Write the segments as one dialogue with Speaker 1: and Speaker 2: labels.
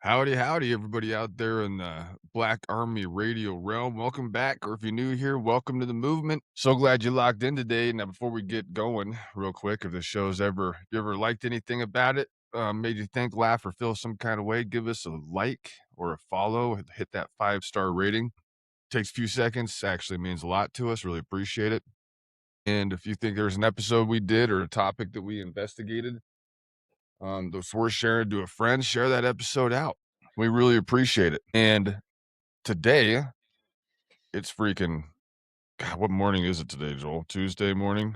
Speaker 1: Howdy, howdy, everybody out there in the Black Army radio realm. Welcome back, or if you're new here, welcome to the movement. So glad you logged in today. Now, before we get going, real quick, if the show's if you ever liked anything about it, made you think, laugh, or feel some kind of way, give us a like or a follow. Hit that 5-star rating. Takes a few seconds, actually means a lot to us. Really appreciate it. And if you think there's an episode we did or a topic that we investigated, that's worth sharing to a friend, share that episode out. We really appreciate it. And today, it's freaking God, what morning is it today, Joel? Tuesday morning?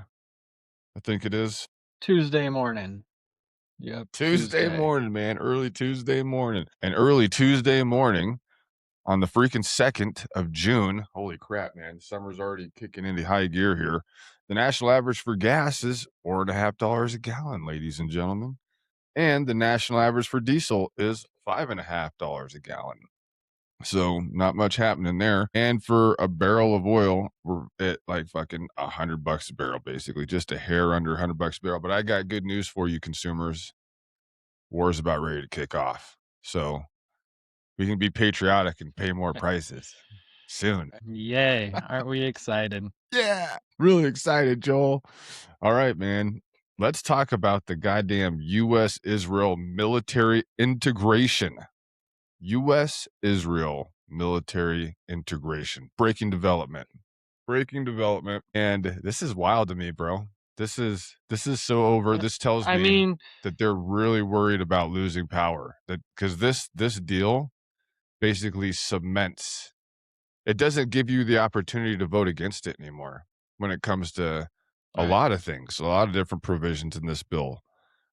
Speaker 1: I think it is.
Speaker 2: Tuesday morning. Yep,
Speaker 1: Tuesday
Speaker 2: Tuesday.
Speaker 1: morning, man. Early Tuesday morning. And early Tuesday morning on the freaking 2nd of June. Holy crap, man. Summer's already kicking into high gear here. The national average for gas is $4.50 a gallon, ladies and gentlemen. And the national average for diesel is $5.50 a gallon. So not much happening there. And for a barrel of oil, we're at like fucking $100 a barrel, basically, just a hair under $100 a barrel. But I got good news for you, consumers. War's about ready to kick off. So we can be patriotic and pay more prices soon.
Speaker 2: Yay, aren't we excited?
Speaker 1: Yeah. Really excited, Joel. All right, man. Let's talk about the goddamn U.S. Israel military integration. U.S. Israel military integration. Breaking development. And this is wild to me, bro. This is so over. This tells
Speaker 2: I
Speaker 1: me
Speaker 2: mean,
Speaker 1: that they're really worried about losing power. That because this deal basically cements. It doesn't give you the opportunity to vote against it anymore when it comes to a
Speaker 2: right.
Speaker 1: lot of things, a lot of different provisions in this bill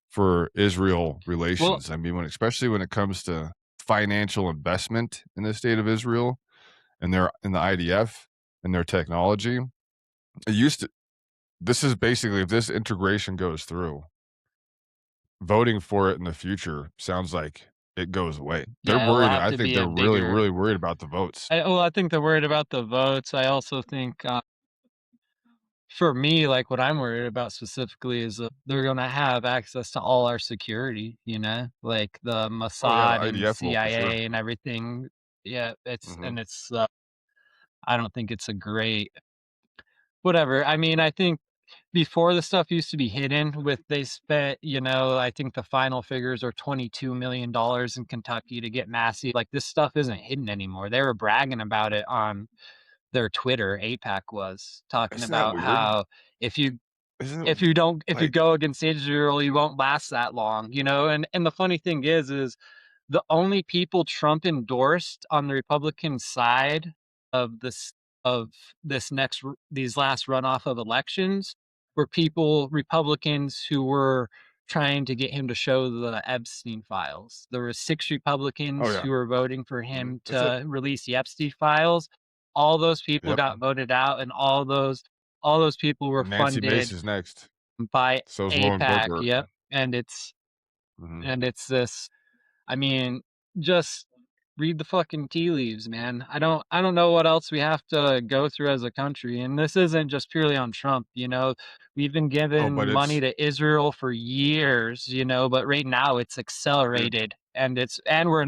Speaker 1: for Israel
Speaker 2: Well,
Speaker 1: relations. I mean, especially when it comes to financial investment in the state of Israel and in the IDF and their technology. It used to This is basically, if this integration goes through, voting for it in the future sounds like it goes away. They're
Speaker 2: yeah, it will
Speaker 1: worried.
Speaker 2: have
Speaker 1: I
Speaker 2: to
Speaker 1: think
Speaker 2: be
Speaker 1: they're
Speaker 2: a
Speaker 1: really,
Speaker 2: bigger.
Speaker 1: really worried about the votes.
Speaker 2: I think they're worried about the votes. I also think, for me, like what I'm worried about specifically is they're gonna have access to all our security. Like the
Speaker 1: Oh yeah, the
Speaker 2: Mossad and
Speaker 1: IDF will for sure.
Speaker 2: CIA and everything. Yeah, it's
Speaker 1: Hmm.
Speaker 2: and it's. I don't think it's a great whatever. I mean, I think before the stuff used to be hidden with they spent, I think the final figures are $22 million in Kentucky to get Massey. Like this stuff isn't hidden anymore. They were bragging about it on their Twitter. APAC was talking
Speaker 1: Isn't that
Speaker 2: about
Speaker 1: weird?
Speaker 2: how if you
Speaker 1: Isn't
Speaker 2: if
Speaker 1: it
Speaker 2: you don't if you
Speaker 1: like
Speaker 2: go against Israel, you won't last that long. And the funny thing is the only people Trump endorsed on the Republican side of this of these last runoff of elections were Republicans who were trying to get him to show the Epstein files. There were 6
Speaker 1: oh
Speaker 2: Republicans
Speaker 1: yeah.
Speaker 2: who were voting for
Speaker 1: Mhm.
Speaker 2: him
Speaker 1: That's it.
Speaker 2: to release the Epstein files. All those people
Speaker 1: Yep.
Speaker 2: got voted out, and all those people were
Speaker 1: Nancy Mace
Speaker 2: funded
Speaker 1: is next.
Speaker 2: by
Speaker 1: So's Lauren
Speaker 2: APAC.
Speaker 1: Boebert.
Speaker 2: Yep, and it's
Speaker 1: Mhm.
Speaker 2: and it's this. I mean, just read the fucking tea leaves, man. I don't know what else we have to go through as a country, and this isn't just purely on Trump. We've been
Speaker 1: Oh,
Speaker 2: giving
Speaker 1: but
Speaker 2: money
Speaker 1: it's
Speaker 2: to Israel for years, but right now it's
Speaker 1: dude,
Speaker 2: accelerated and we're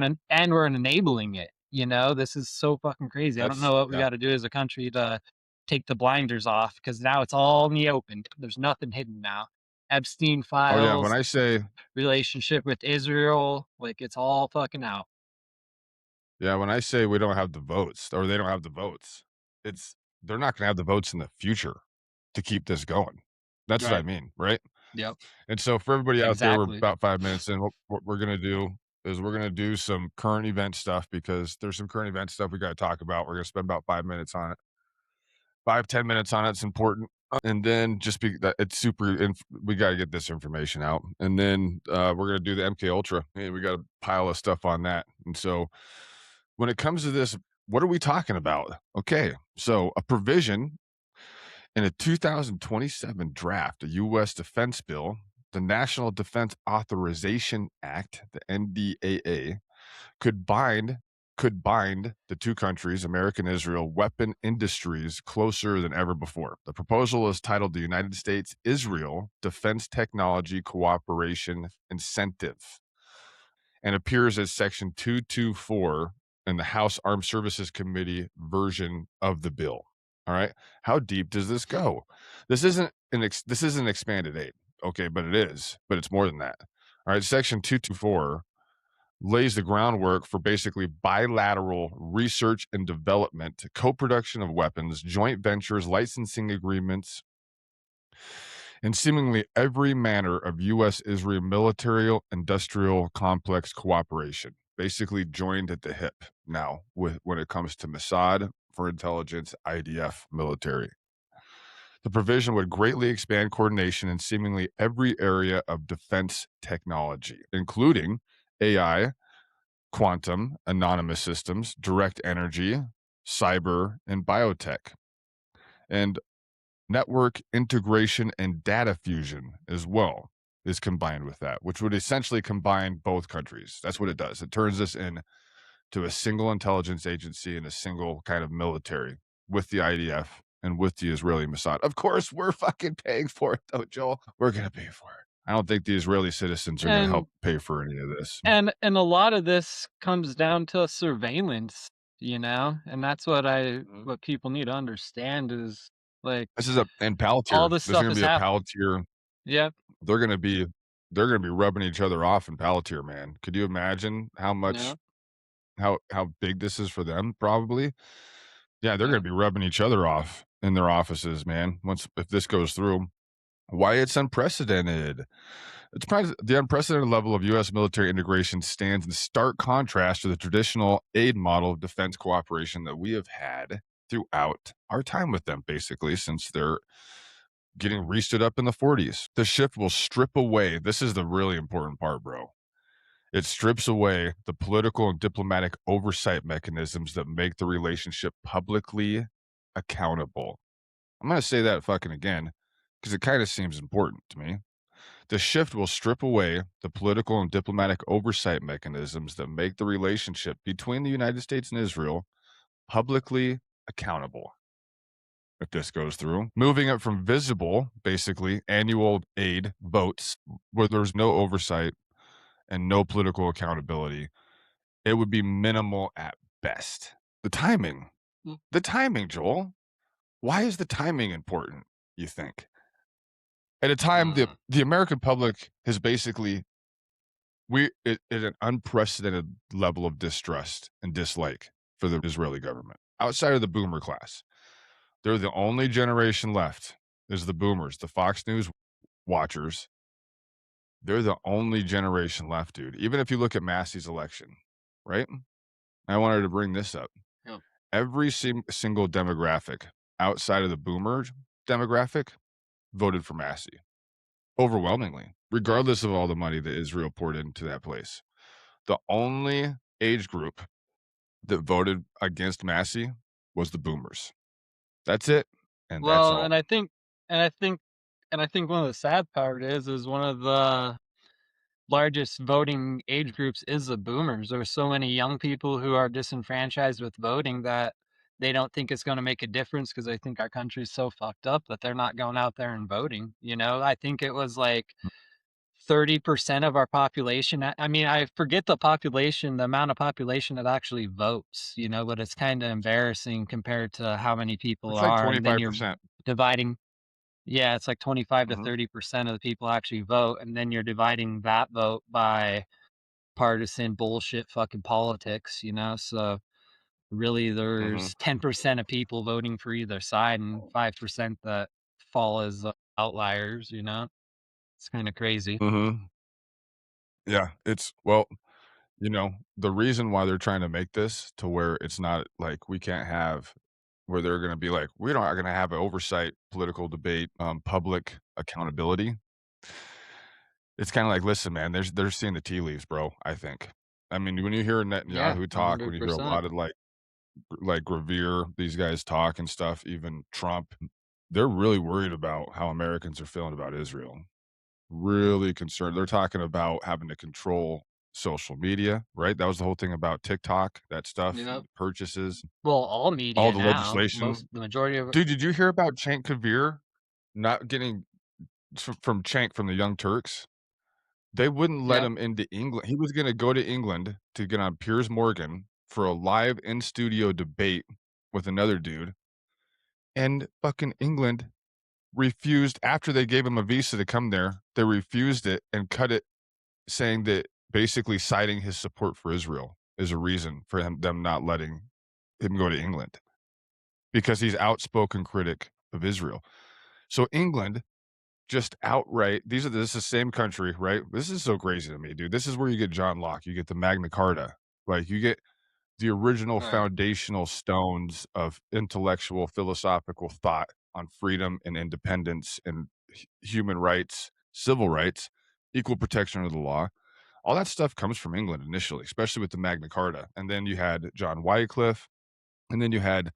Speaker 2: enabling it. This is so fucking crazy. I don't
Speaker 1: that's
Speaker 2: know what we
Speaker 1: yeah.
Speaker 2: got to do as a country to take the blinders off because now it's all in the open. There's nothing hidden now. Epstein
Speaker 1: Oh yeah, when
Speaker 2: files,
Speaker 1: I say
Speaker 2: relationship with Israel, like it's all fucking out.
Speaker 1: we don't have the votes or they don't have the votes, it's they're not gonna have the votes in the future to keep this going. That's what I
Speaker 2: Right.
Speaker 1: mean, right?
Speaker 2: Yep.
Speaker 1: And so for everybody out there, we're
Speaker 2: Exactly.
Speaker 1: about 5 minutes in. What we're gonna do is we're gonna do some current event stuff because there's some current event stuff we gotta talk about. We're gonna spend about 5 minutes on it. 5-10 minutes on it's important. And then just be that it's we got to get this information out. And then we're going to do the MK Ultra. Hey, we got a pile of stuff on that. And so when it comes to this, what are we talking about? Okay. So a provision in a 2027 draft, a US defense bill, the National Defense Authorization Act, the NDAA, could bind the two countries, America and Israel, weapon industries closer than ever before. The proposal is titled the United States Israel Defense Technology Cooperation Incentive. and appears as Section 224 in the House Armed Services Committee version of the bill. All right. How deep does this go? This isn't expanded aid. Okay, but it is. But it's more than that. All right. Section 224 lays the groundwork for basically bilateral research and development, co-production of weapons, joint ventures, licensing agreements, and seemingly every manner of U.S.-Israel military industrial complex cooperation, basically joined at the hip now with when it comes to Mossad for intelligence, IDF military. The provision would greatly expand coordination in seemingly every area of defense technology, including AI, quantum, anonymous systems, direct energy, cyber, and biotech. And network integration and data fusion as well is combined with that, which would essentially combine both countries. That's what it does. It turns us into a single intelligence agency and a single kind of military with the IDF and with the Israeli Mossad. Of course, we're fucking paying for it, though, Joel. We're going to pay for it. I don't think the Israeli citizens are going to
Speaker 2: And
Speaker 1: help pay for any of this.
Speaker 2: and a lot of this comes down to surveillance, you know? And that's
Speaker 1: Mhm.
Speaker 2: what people need to understand is, like,
Speaker 1: This is and
Speaker 2: all
Speaker 1: Palantir.
Speaker 2: this
Speaker 1: This is
Speaker 2: stuff
Speaker 1: going to
Speaker 2: is
Speaker 1: be a
Speaker 2: happening.
Speaker 1: Palantir.
Speaker 2: Yep,
Speaker 1: They're going to be they're going to be rubbing each other off in Palantir, man. Could you imagine
Speaker 2: yep,
Speaker 1: how big this is for them? Probably. Yeah, they're going
Speaker 2: yep.
Speaker 1: to be rubbing each other off in their offices, man. Once if this goes through, why it's unprecedented. It's probably the unprecedented level of U.S. military integration stands in stark contrast to the traditional aid model of defense cooperation that we have had throughout our time with them, basically, since they're getting restood up in the 40s. The shift will strip away. This is the really important part, bro. It strips away the political and diplomatic oversight mechanisms that make the relationship publicly accountable. I'm going to say that fucking again because it kind of seems important to me. The shift will strip away the political and diplomatic oversight mechanisms that make the relationship between the United States and Israel publicly accountable. If this goes through, moving it from visible, basically annual aid votes where there's no oversight and no political accountability, it would be minimal at best. The timing,
Speaker 2: Mm,
Speaker 1: the timing, Joel. Why is the timing important, you think? At a time
Speaker 2: mm,
Speaker 1: the American public has basically we at an unprecedented level of distrust and dislike for the Israeli government. Outside of the boomer class, they're the only generation left is the boomers, the Fox News watchers. They're the only generation left, dude. Even if you look at Massey's election, right? I wanted to bring this up.
Speaker 2: yep,
Speaker 1: Every single demographic outside of the boomer demographic voted for Massey overwhelmingly,
Speaker 2: yep.
Speaker 1: regardless of all the money that Israel poured into that place. The only age group that voted against Massey was the boomers. That's it, and that's
Speaker 2: Well,
Speaker 1: all.
Speaker 2: and I think and I think one of the sad part is one of the largest voting age groups is the boomers. There are so many young people who are disenfranchised with voting that they don't think it's gonna make a difference because they think our country's so fucked up that they're not going out there and voting, you know? I think it was, like, 30% of our population. I mean, I forget the amount of population that actually votes, you know, but it's kinda embarrassing compared to how many people
Speaker 1: It's like
Speaker 2: are, and then you're
Speaker 1: 25%.
Speaker 2: dividing. Yeah, it's like 25 to
Speaker 1: Mhm,
Speaker 2: 30% of the people actually vote, and then you're dividing that vote by partisan bullshit fucking politics, you know? So, really,
Speaker 1: mhm,
Speaker 2: there's 10% of people voting for either side and 5% that fall as, outliers, you know? It's kinda crazy.
Speaker 1: mhm. Yeah, the reason why they're trying to make this to where it's not like we can't have where they're gonna be like, "We don't gonna have an oversight, political debate, public accountability." It's kinda like, "Listen, man, they're seeing the tea leaves, bro," I think. I mean, when you hear
Speaker 2: Yeah,
Speaker 1: Netanyahu talk, when you hear a
Speaker 2: 100%.
Speaker 1: lot of, like Revere, these guys talk and stuff, even Trump, they're really worried about how Americans are feeling about Israel. Really concerned. They're talking about having to control social media, right? That was the whole thing about TikTok, that stuff,
Speaker 2: Yep.
Speaker 1: and purchases,
Speaker 2: Well, all
Speaker 1: all
Speaker 2: media
Speaker 1: the
Speaker 2: now, most
Speaker 1: legislation.
Speaker 2: the majority of it.
Speaker 1: Dude, did you hear about Cenk Kavir not getting from Cenk from the Young Turks? They wouldn't let
Speaker 2: Yep.
Speaker 1: him into England. He was gonna go to England to get on Piers Morgan for a live in-studio debate with another dude, and fucking England refused after they gave him a visa to come there, they refused it and cut it, saying that basically citing his support for Israel is a reason for them not letting him go to England, because he's outspoken critic of Israel. So England just outright this is the same country, right? This is so crazy to me, dude. This is where you get John Locke, you get the Magna Carta, like, you get the original
Speaker 2: Right.
Speaker 1: foundational stones of intellectual, philosophical thought on freedom and independence and human rights, civil rights, equal protection under the law. All that stuff comes from England initially, especially with the Magna Carta. And then you had John Wycliffe, and then you had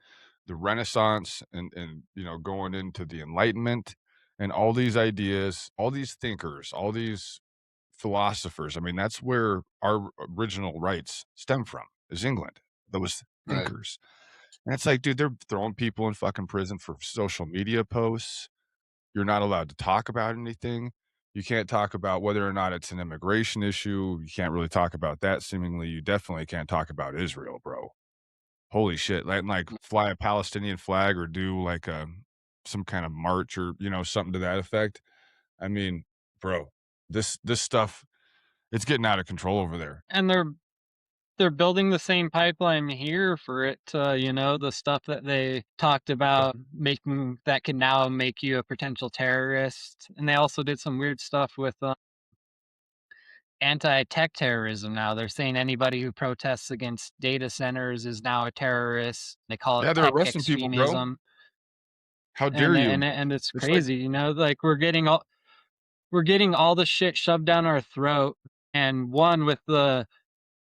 Speaker 1: the Renaissance and going into the Enlightenment and all these ideas, all these thinkers, all these philosophers. I mean, that's where our original rights stem from, is England, those
Speaker 2: Right.
Speaker 1: thinkers. And it's like, dude, they're throwing people in fucking prison for social media posts. You're not allowed to talk about anything. You can't talk about whether or not it's an immigration issue. You can't really talk about that seemingly. You definitely can't talk about Israel, bro. Holy shit, like, fly a Palestinian flag or do, like, some kind of march or, something to that effect. I mean, bro, this stuff, it's getting out of control over there.
Speaker 2: And they're building the same pipeline here for it to, the stuff that they talked about making that can now make you a potential terrorist. And they also did some weird stuff with anti-tech terrorism now. They're saying anybody who protests against data centers is now a terrorist. They call it
Speaker 1: Yeah, they're
Speaker 2: tech
Speaker 1: arresting people, bro.
Speaker 2: extremism.
Speaker 1: How dare
Speaker 2: And
Speaker 1: you?
Speaker 2: and it's
Speaker 1: It's like
Speaker 2: crazy, like we're getting all the shit shoved down our throat. And one with the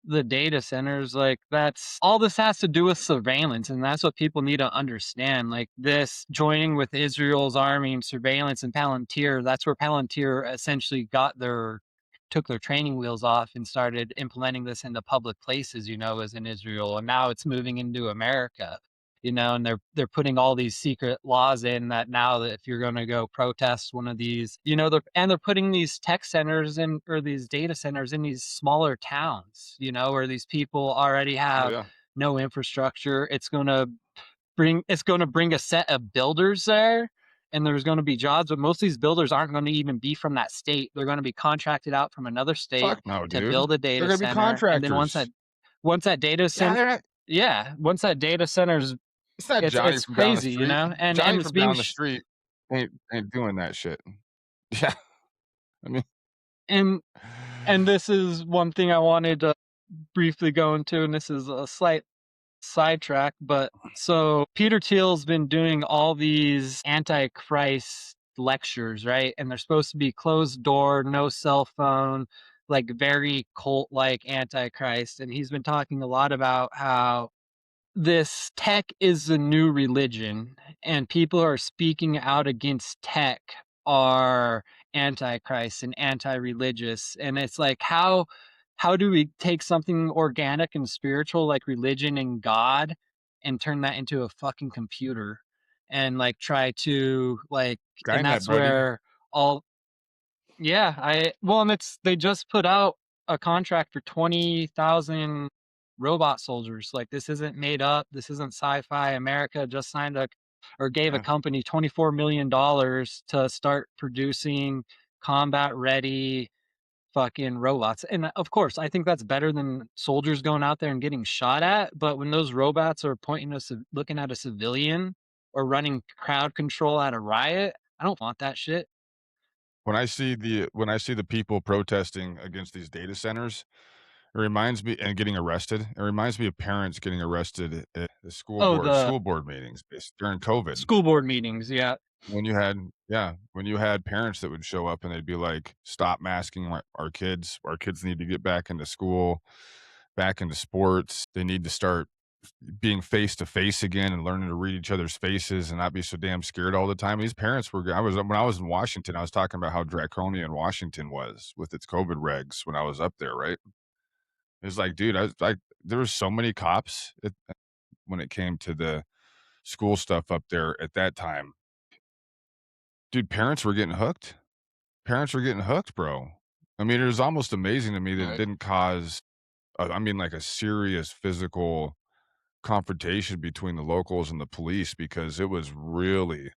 Speaker 2: data centers, like, that's all this has to do with surveillance, and that's what people need to understand. Like, this joining with Israel's army and surveillance and Palantir, that's where Palantir essentially took their training wheels off and started implementing this into public places, as in Israel, and now it's moving into America. And they're putting all these secret laws in that now that if you're going to go protest one of these, they're putting these tech centers in, or these data centers in these smaller towns, where these people already
Speaker 1: oh,
Speaker 2: have
Speaker 1: yeah.
Speaker 2: no infrastructure. It's going to bring a set of builders there, and there's going to be jobs, but most of these builders aren't going to even be from that state. They're going to be contracted out from another state
Speaker 1: Fuck no,
Speaker 2: to
Speaker 1: dude.
Speaker 2: build a
Speaker 1: They're
Speaker 2: data
Speaker 1: gonna be
Speaker 2: center, and then
Speaker 1: contractors.
Speaker 2: once that data
Speaker 1: Yeah,
Speaker 2: center
Speaker 1: they're not
Speaker 2: yeah, once that data center's
Speaker 1: it's not Johnny
Speaker 2: it's
Speaker 1: from down the
Speaker 2: crazy,
Speaker 1: street.
Speaker 2: and
Speaker 1: Johnny
Speaker 2: it's
Speaker 1: from
Speaker 2: being
Speaker 1: down the street ain't doing that shit. Yeah, I mean
Speaker 2: and and this is one thing I wanted to briefly go into, and this is a slight sidetrack, but so Peter Thiel's been doing all these antichrist lectures, right? And they're supposed to be closed door, no cell phone, like very cult like antichrist. And he's been talking a lot about how this tech is a new religion, and people who are speaking out against tech are antichrist and anti-religious. And it's like, how do we take something organic and spiritual like religion and God and turn that into a fucking computer, and like try to like, and
Speaker 1: Skynet,
Speaker 2: that's
Speaker 1: buddy.
Speaker 2: where all yeah, and they just put out a contract for 20,000 robot soldiers. Like, this isn't made up. This isn't sci-fi. America just signed a or gave a
Speaker 1: Yeah.
Speaker 2: company $24 million to start producing combat ready fucking robots. And of course, I think that's better than soldiers going out there and getting shot at. But when those robots are looking at a civilian or running crowd control at a riot, I don't want that shit.
Speaker 1: When I see the people protesting against these data centers, it reminds me and getting arrested, it reminds me of parents getting arrested at the school
Speaker 2: Oh,
Speaker 1: board
Speaker 2: the
Speaker 1: school board meetings during COVID.
Speaker 2: school board meetings, yeah.
Speaker 1: When you had parents that would show up and they'd be like, "Stop masking our kids need to get back into school, back into sports. They need to start being face to face again and learning to read each other's faces and not be so damn scared all the time." These parents were when I was in Washington, I was talking about how draconian Washington was with its COVID regs when I was up there, right? It's like, dude, there was so many cops when it came to the school stuff up there at that time. Dude, parents were getting hooked. Parents were getting hooked, bro. I mean, it was almost amazing to me that it
Speaker 2: Right.
Speaker 1: didn't cause, I mean, like, a serious physical confrontation between the locals and the police because it was really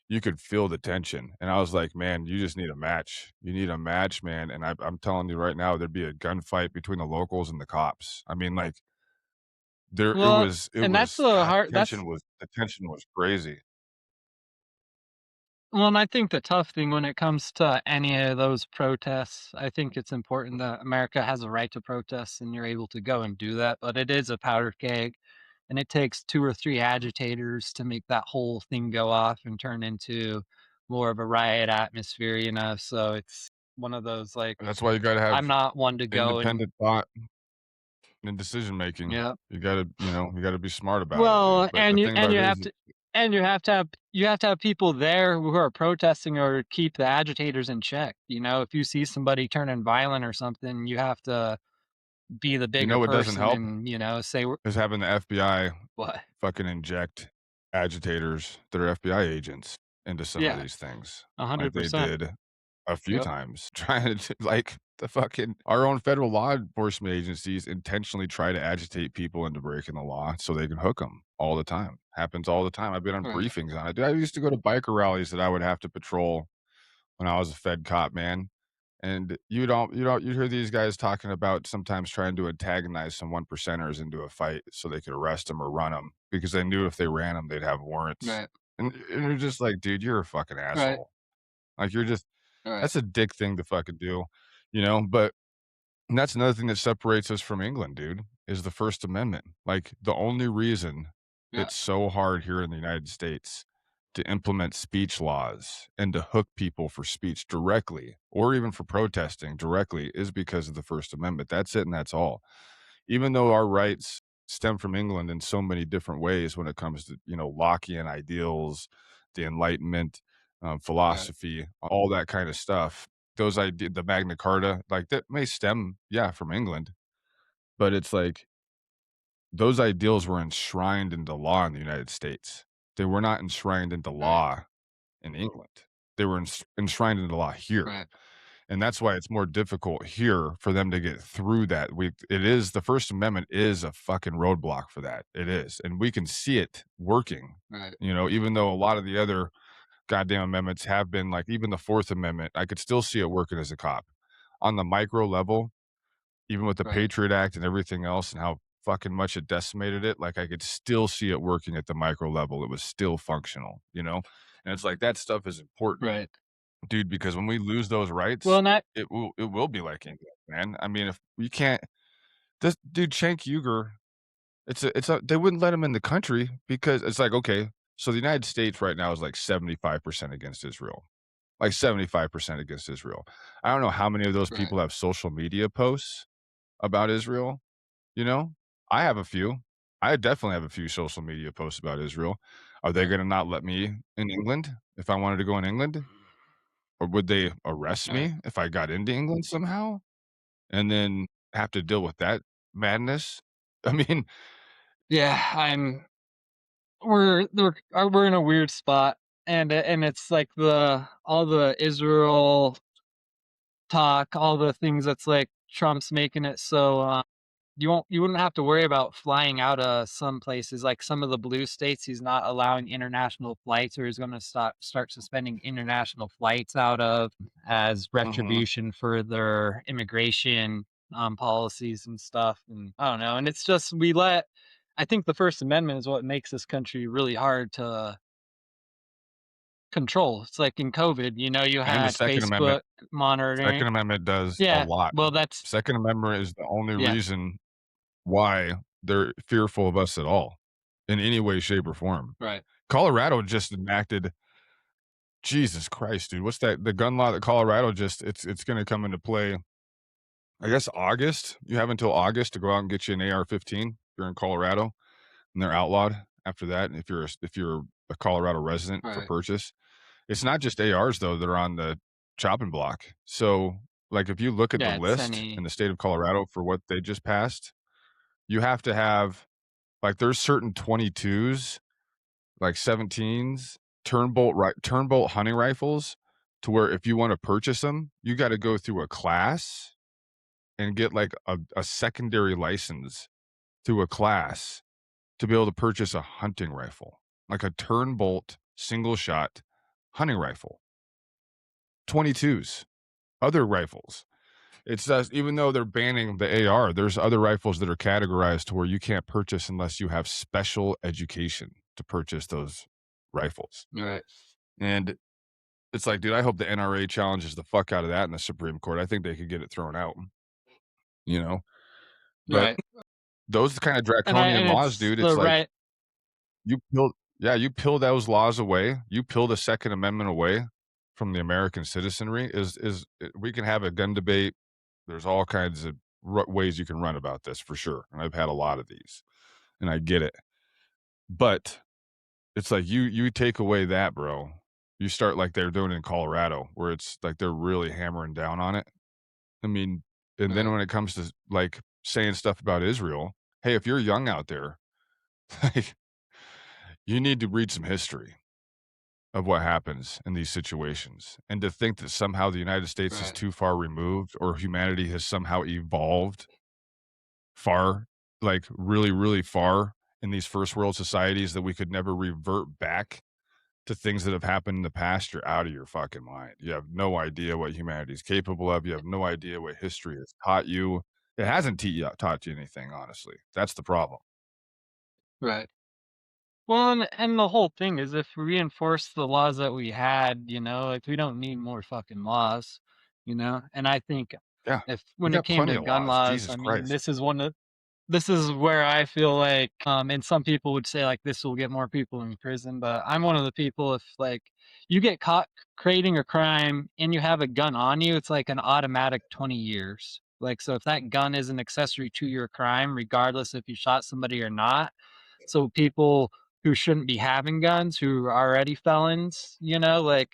Speaker 1: you could feel the tension, and I was like, "Man, you just need a match. You need a match, man," and I'm telling you right now, there'd be a gunfight between the locals and the cops. I mean, like, there
Speaker 2: Well,
Speaker 1: it
Speaker 2: and that's
Speaker 1: was
Speaker 2: the
Speaker 1: God,
Speaker 2: hard that's
Speaker 1: the tension was crazy.
Speaker 2: well, and I think the tough thing when it comes to any of those protests, I think it's important that America has a right to protest and you're able to go and do that, but it is a powder keg, and it takes 2 or 3 agitators to make that whole thing go off and turn into more of a riot atmosphere, you know? So it's one of those, like,
Speaker 1: That's why you gotta
Speaker 2: I'm
Speaker 1: have
Speaker 2: not one to go and
Speaker 1: independent thought and decision making.
Speaker 2: yeah.
Speaker 1: You gotta, you gotta be smart about it, dude,
Speaker 2: Well,
Speaker 1: but the thing
Speaker 2: and
Speaker 1: about
Speaker 2: you
Speaker 1: it
Speaker 2: have
Speaker 1: is
Speaker 2: to and you have to have people there who are protesting or keep the agitators in check, you know? If you see somebody turning violent or something, you have to be the
Speaker 1: you
Speaker 2: bigger
Speaker 1: know what doesn't
Speaker 2: person
Speaker 1: help?
Speaker 2: and, you know, say, "We're"
Speaker 1: Is having the FBI
Speaker 2: what?
Speaker 1: fucking inject agitators that are FBI agents into some of
Speaker 2: Yeah,
Speaker 1: these things, like they
Speaker 2: 100%.
Speaker 1: did a few
Speaker 2: Yep,
Speaker 1: times, trying to like, the fucking our own federal law enforcement agencies intentionally try to agitate people into breaking the law so they can hook them all the time. Happens all the time. I've been on
Speaker 2: right,
Speaker 1: briefings on it. Dude, I used to go to biker rallies that I would have to patrol when I was a Fed cop, man. And you hear these guys talking about sometimes trying to antagonize some one percenters into a fight so they could arrest them or run them because they knew if they ran them, they'd have warrants.
Speaker 2: right,
Speaker 1: And you're just like, "Dude, you're a fucking
Speaker 2: right,
Speaker 1: asshole." Like, you're just
Speaker 2: right,
Speaker 1: that's a dick thing to fucking do, you know? But and that's another thing that separates us from England, dude, is the First Amendment. Like, the only reason
Speaker 2: yeah,
Speaker 1: it's so hard here in the United States to implement speech laws and to hook people for speech directly or even for protesting directly is because of the First Amendment. That's it and that's all. Even though our rights stem from England in so many different ways when it comes to, Lockean ideals, the Enlightenment,
Speaker 2: right,
Speaker 1: philosophy, all that kind of stuff, the Magna Carta, like, that may stem, yeah, from England, but it's like those ideals were enshrined into law in the United States. They were not enshrined into
Speaker 2: right,
Speaker 1: law in England. They were enshrined into law here,
Speaker 2: right,
Speaker 1: and that's why it's more difficult here for them to get through that. The First Amendment is a fucking roadblock for that. It is, and we can see it working,
Speaker 2: right,
Speaker 1: even though a lot of the other goddamn amendments have been like even the Fourth Amendment, I could still see it working as a cop. On the micro level, even with the
Speaker 2: right,
Speaker 1: Patriot Act and everything else and how fucking much it decimated it, like, I could still see it working at the micro level. It was still functional, you know? And it's like, that stuff is important,
Speaker 2: right.
Speaker 1: dude, because when we lose those
Speaker 2: Well,
Speaker 1: rights,
Speaker 2: and that
Speaker 1: it will be like England, man. I mean, if we can't this dude, Cenk Uygur, they wouldn't let him in the country because it's like, okay, so the United States right now is like 75% against Israel, like 75% against Israel. I don't know how many of those
Speaker 2: right,
Speaker 1: people have social media posts about Israel, you know? I have a few. I definitely have a few social media posts about Israel. Are they
Speaker 2: right,
Speaker 1: gonna not let me in England if I wanted to go in England? Or would they arrest
Speaker 2: right.
Speaker 1: me if I got into England somehow and then have to deal with that madness? I mean,
Speaker 2: Yeah, we're in a weird spot, and it's like the all the Israel talk, all the things that's like Trump's making it so you wouldn't have to worry about flying out of some places like some of the blue states. He's not allowing international flights, or he's going to start suspending international flights out of as
Speaker 1: mhm,
Speaker 2: retribution for their immigration policies and stuff. And I don't know. And it's just we let. I think the First Amendment is what makes this country really hard to control. It's like in COVID, you know, you
Speaker 1: and the
Speaker 2: had
Speaker 1: Second Amendment.
Speaker 2: Facebook monitoring.
Speaker 1: Second Amendment does a
Speaker 2: Yeah,
Speaker 1: lot.
Speaker 2: well, that's
Speaker 1: Second Amendment is the only
Speaker 2: yeah,
Speaker 1: reason why they're fearful of us at all in any way, shape, or form.
Speaker 2: right.
Speaker 1: Colorado just enacted Jesus Christ, dude, what's that the gun law that Colorado just it's gonna come into play, I guess, August? You have until August to go out and get you an AR-15 if you're in Colorado, and they're outlawed after that if you're a Colorado resident for
Speaker 2: Right.
Speaker 1: purchase. It's not just ARs, though, that are on the chopping block. So, like, if you look at the
Speaker 2: Yeah, it's
Speaker 1: list in
Speaker 2: any
Speaker 1: the state of Colorado for what they just passed, you have to have like, there's certain 22s, like 17s, turnbolt hunting rifles to where if you wanna purchase them, you gotta go through a class and get, like, a secondary license through a class to be able to purchase a hunting rifle, like a turn bolt, single shot hunting rifle, 22s, other rifles. It's just even though they're banning the AR, there's other rifles that are categorized to where you can't purchase unless you have special education to purchase those rifles.
Speaker 2: Right.
Speaker 1: And it's like, dude, I hope the NRA challenges the fuck out of that in the Supreme Court. I think they could get it thrown out, you know? But
Speaker 2: Right.
Speaker 1: those kind of draconian
Speaker 2: And
Speaker 1: laws,
Speaker 2: it's
Speaker 1: dude,
Speaker 2: the
Speaker 1: it's like
Speaker 2: right.
Speaker 1: you peel yeah, you peel those laws away, you peel the Second Amendment away from the American citizenry we can have a gun debate. There's all kinds of ways you can run about this for sure, and I've had a lot of these, and I get it. But it's like you take away that, bro. You start like they're doing in Colorado, where it's like they're really hammering down on it. I mean, and then
Speaker 2: Right.
Speaker 1: when it comes to like saying stuff about Israel, hey, if you're young out there, like you need to read some history of what happens in these situations. And to think that somehow the United States is
Speaker 2: Right.
Speaker 1: too far removed or humanity has somehow evolved far, like really, really far in these first world societies that we could never revert back to things that have happened in the past, you're out of your fucking mind. You have no idea what humanity is capable of. You have no idea what history has taught you. It hasn't taught you anything, honestly. That's the problem.
Speaker 2: Right. Well, and the whole thing is if we enforce the laws that we had, like we don't need more fucking laws. And I think
Speaker 1: Yeah.
Speaker 2: if
Speaker 1: We
Speaker 2: when it
Speaker 1: got
Speaker 2: came
Speaker 1: plenty
Speaker 2: to
Speaker 1: of
Speaker 2: gun
Speaker 1: laws.
Speaker 2: laws,
Speaker 1: Jesus
Speaker 2: I mean,
Speaker 1: Christ.
Speaker 2: this is where I feel like, and some people would say like this will get more people in prison, but I'm one of the people if like you get caught creating a crime and you have a gun on you, it's like an automatic 20 years. Like, so if that gun is an accessory to your crime, regardless if you shot somebody or not, so people who shouldn't be having guns, who are already felons, like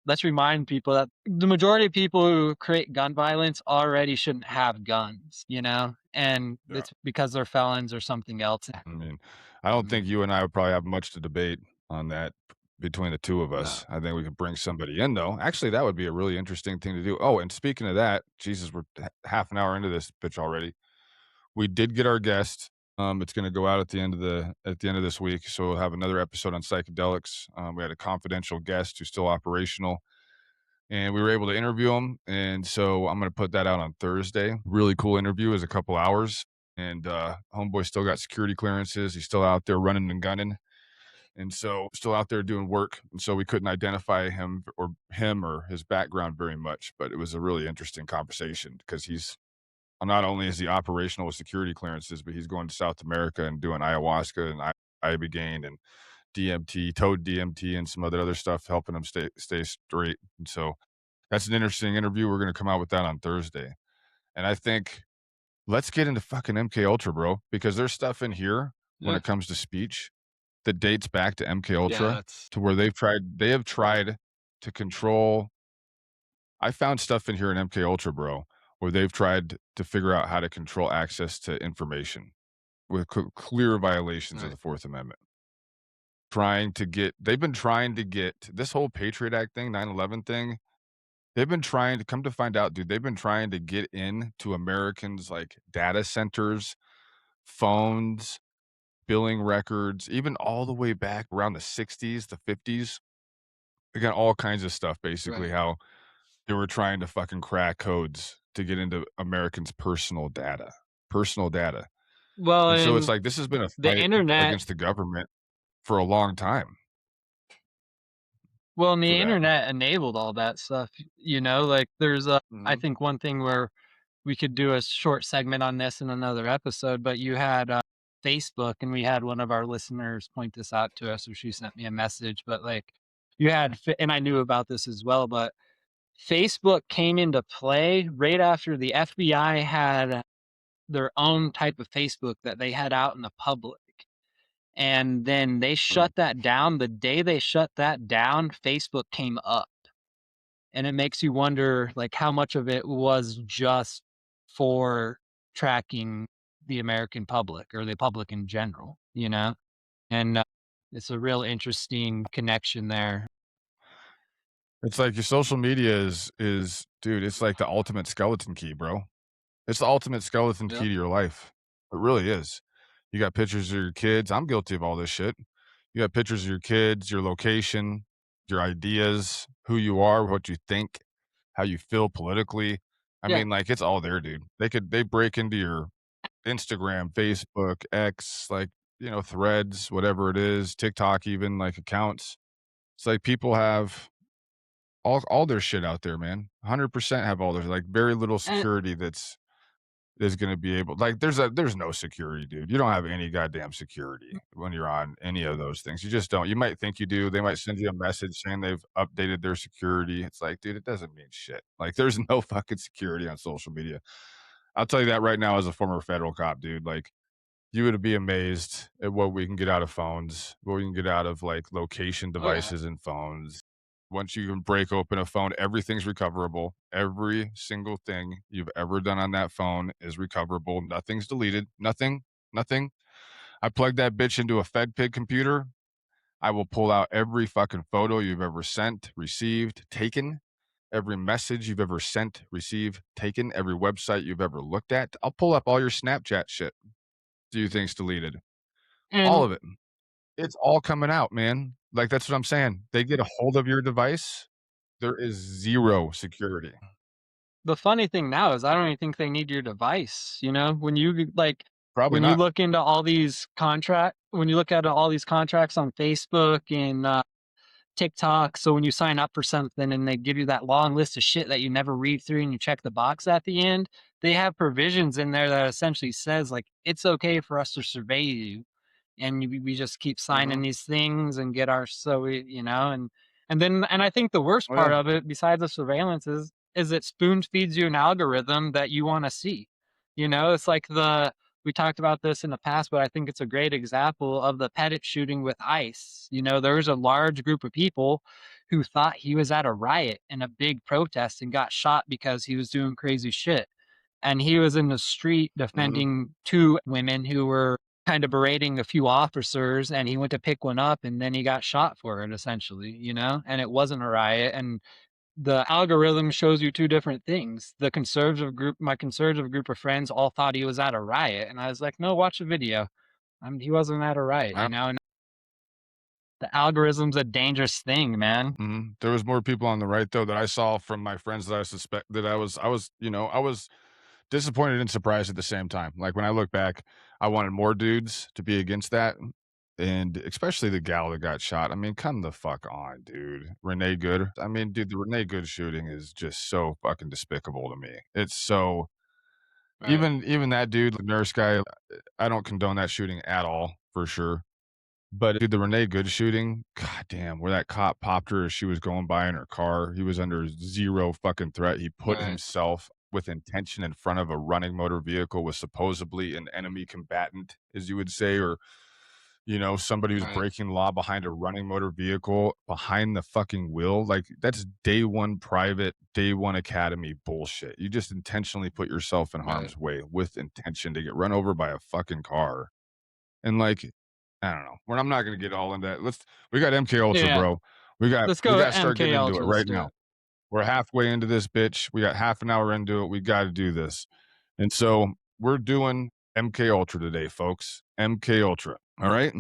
Speaker 2: let's remind people that the majority of people who create gun violence already shouldn't have guns. And
Speaker 1: Yeah.
Speaker 2: it's because they're felons or something else.
Speaker 1: I mean, I don't think
Speaker 2: Mhm.
Speaker 1: you and I would probably have much to debate on that between the two of
Speaker 2: No.
Speaker 1: us. I think we could bring somebody in though. Actually, that would be a really interesting thing to do. Oh, and speaking of that, Jesus, we're half an hour into this bitch already. We did get our guest. It's going to go out at the end of this week, so we'll have another episode on psychedelics. We had a confidential guest who's still operational, and we were able to interview him. And so I'm going to put that out on Thursday. Really cool interview. It was a couple hours, and homeboy still got security clearances. He's still out there running and gunning, and so still out there doing work. And so we couldn't identify him or his background very much, but it was a really interesting conversation because he's not only is he operational with security clearances, but he's going to South America and doing ayahuasca and ibogaine and DMT, toad DMT, and some other stuff, helping him stay straight. And so that's an interesting interview. We're going to come out with that on Thursday. And I think let's get into fucking MK Ultra, bro, because there's stuff in here when
Speaker 2: Yeah.
Speaker 1: it comes to speech that dates back to MK
Speaker 2: Yeah,
Speaker 1: Ultra
Speaker 2: that's
Speaker 1: to where they have tried to control. I found stuff in here in MK Ultra, bro, where they've tried to figure out how to control access to information with clear violations of
Speaker 2: right.
Speaker 1: the Fourth Amendment. They've been trying to get this whole Patriot Act thing, 9/11 thing. They've been trying to come to find out, dude. They've been trying to get into Americans' like data centers, phones, billing records, even all the way back around the 60s, the 50s. They got all kinds of stuff, basically,
Speaker 2: Right.
Speaker 1: how they were trying to fucking crack codes to get into Americans' personal data.
Speaker 2: Well,
Speaker 1: And so it's
Speaker 2: and
Speaker 1: like this has been a
Speaker 2: the
Speaker 1: fight
Speaker 2: internet
Speaker 1: against the government for a long time
Speaker 2: well, and
Speaker 1: for
Speaker 2: the
Speaker 1: that.
Speaker 2: internet enabled all that stuff. Like there's a I
Speaker 1: Mhm.
Speaker 2: think one thing where we could do a short segment on this in another episode, but you had Facebook, and we had one of our listeners point this out to us, or she sent me a message. But like, and I knew about this as well, but Facebook came into play right after the FBI had their own type of Facebook that they had out in the public. And then they
Speaker 1: Mm.
Speaker 2: shut that down. The day they shut that down, Facebook came up. And it makes you wonder, like, how much of it was just for tracking the American public or the public in general? And it's a real interesting connection there.
Speaker 1: It's like your social media is dude, it's like the ultimate skeleton key, bro. It's the ultimate skeleton
Speaker 2: Yeah.
Speaker 1: key to your life. It really is. You got pictures of your kids. I'm guilty of all this shit. You got pictures of your kids, your location, your ideas, who you are, what you think, how you feel politically. I
Speaker 2: Yeah.
Speaker 1: mean, like, it's all there, dude. They break into your Instagram, Facebook, X, like, Threads, whatever it is, TikTok even, like, accounts. It's like people have all their shit out there, man. 100% have all their like, very little
Speaker 2: And
Speaker 1: security is gonna be able like, there's no security, dude. You don't have any goddamn security when you're on any of those things. You just don't. You might think you do. They might send you a message saying they've updated their security. It's like, dude, it doesn't mean shit. Like, there's no fucking security on social media. I'll tell you that right now as a former federal cop, dude. Like, you would be amazed at what we can get out of phones, what we can get out of, like, location
Speaker 2: oh yeah.
Speaker 1: devices in phones. Once you can break open a phone, everything's recoverable. Every single thing you've ever done on that phone is recoverable. Nothing's deleted. Nothing. Nothing. I plug that bitch into a FedPig computer. I will pull out every fucking photo you've ever sent, received, taken, every message you've ever sent, received, taken, every website you've ever looked at. I'll pull up all your Snapchat shit. Do you think's deleted? All
Speaker 2: And
Speaker 1: of it. It's all coming out, man. Like, that's what I'm saying. They get a hold of your device, there is 0 security.
Speaker 2: the funny thing now is I don't even think they need your device, you know?
Speaker 1: Probably
Speaker 2: When you
Speaker 1: not.
Speaker 2: look into all these when you look at all these contracts on Facebook and, TikTok, so when you sign up for something and they give you that long list of shit that you never read through and you check the box at the end, they have provisions in there that essentially says, like, "It's okay for us to survey you." And we just keep signing
Speaker 1: Mhm.
Speaker 2: these things and get our so we and I think the worst
Speaker 1: Oh, yeah.
Speaker 2: part of it, besides the surveillance, is it spoon feeds you an algorithm that you wanna see. It's like we talked about this in the past, but I think it's a great example of the Pettit shooting with ICE. There was a large group of people who thought he was at a riot in a big protest and got shot because he was doing crazy shit. And he was in the street
Speaker 1: Mhm.
Speaker 2: defending two women who were kind of berating a few officers, and he went to pick one up and then he got shot for it essentially, and it wasn't a riot. And the algorithm shows you two different things. My conservative group of friends all thought he was at a riot, and I was like, no, watch the video. He wasn't at a riot,
Speaker 1: I
Speaker 2: and the algorithm's a dangerous thing, man.
Speaker 1: Mhm. There was more people on the right, though, that I saw from my friends that I suspect that I was disappointed and surprised at the same time. Like, when I look back, I wanted more dudes to be against that, and especially the gal that got shot. I mean, come the fuck on, dude. Renee Good. I mean, dude, the Renee Good shooting is just so fucking despicable to me. It's so
Speaker 2: Right.
Speaker 1: even that dude, the nurse guy, I don't condone that shooting at all, for sure. But, dude, the Renee Good shooting, goddamn, where that cop popped her as she was going by in her car, he was under 0 fucking threat. He put
Speaker 2: Right.
Speaker 1: himself with intention in front of a running motor vehicle with supposedly an enemy combatant, as you would say, or, somebody who's
Speaker 2: Right.
Speaker 1: breaking law behind a running motor vehicle, behind the fucking wheel. Like, that's day 1 private, day 1 academy bullshit. You just intentionally put yourself in
Speaker 2: Right.
Speaker 1: harm's way with intention to get run over by a fucking car. And, like, I don't know. I'm not gonna get all into that. We got MK Ultra,
Speaker 2: Yeah.
Speaker 1: bro. We got
Speaker 2: Let's
Speaker 1: we
Speaker 2: go
Speaker 1: gotta start getting
Speaker 2: MK
Speaker 1: into it
Speaker 2: Ultra. Let's
Speaker 1: right
Speaker 2: do
Speaker 1: now.
Speaker 2: it.
Speaker 1: We're halfway into this bitch. We got half an hour into it. We gotta do this. And so we're doing MK Ultra today, folks. MK Ultra. All right.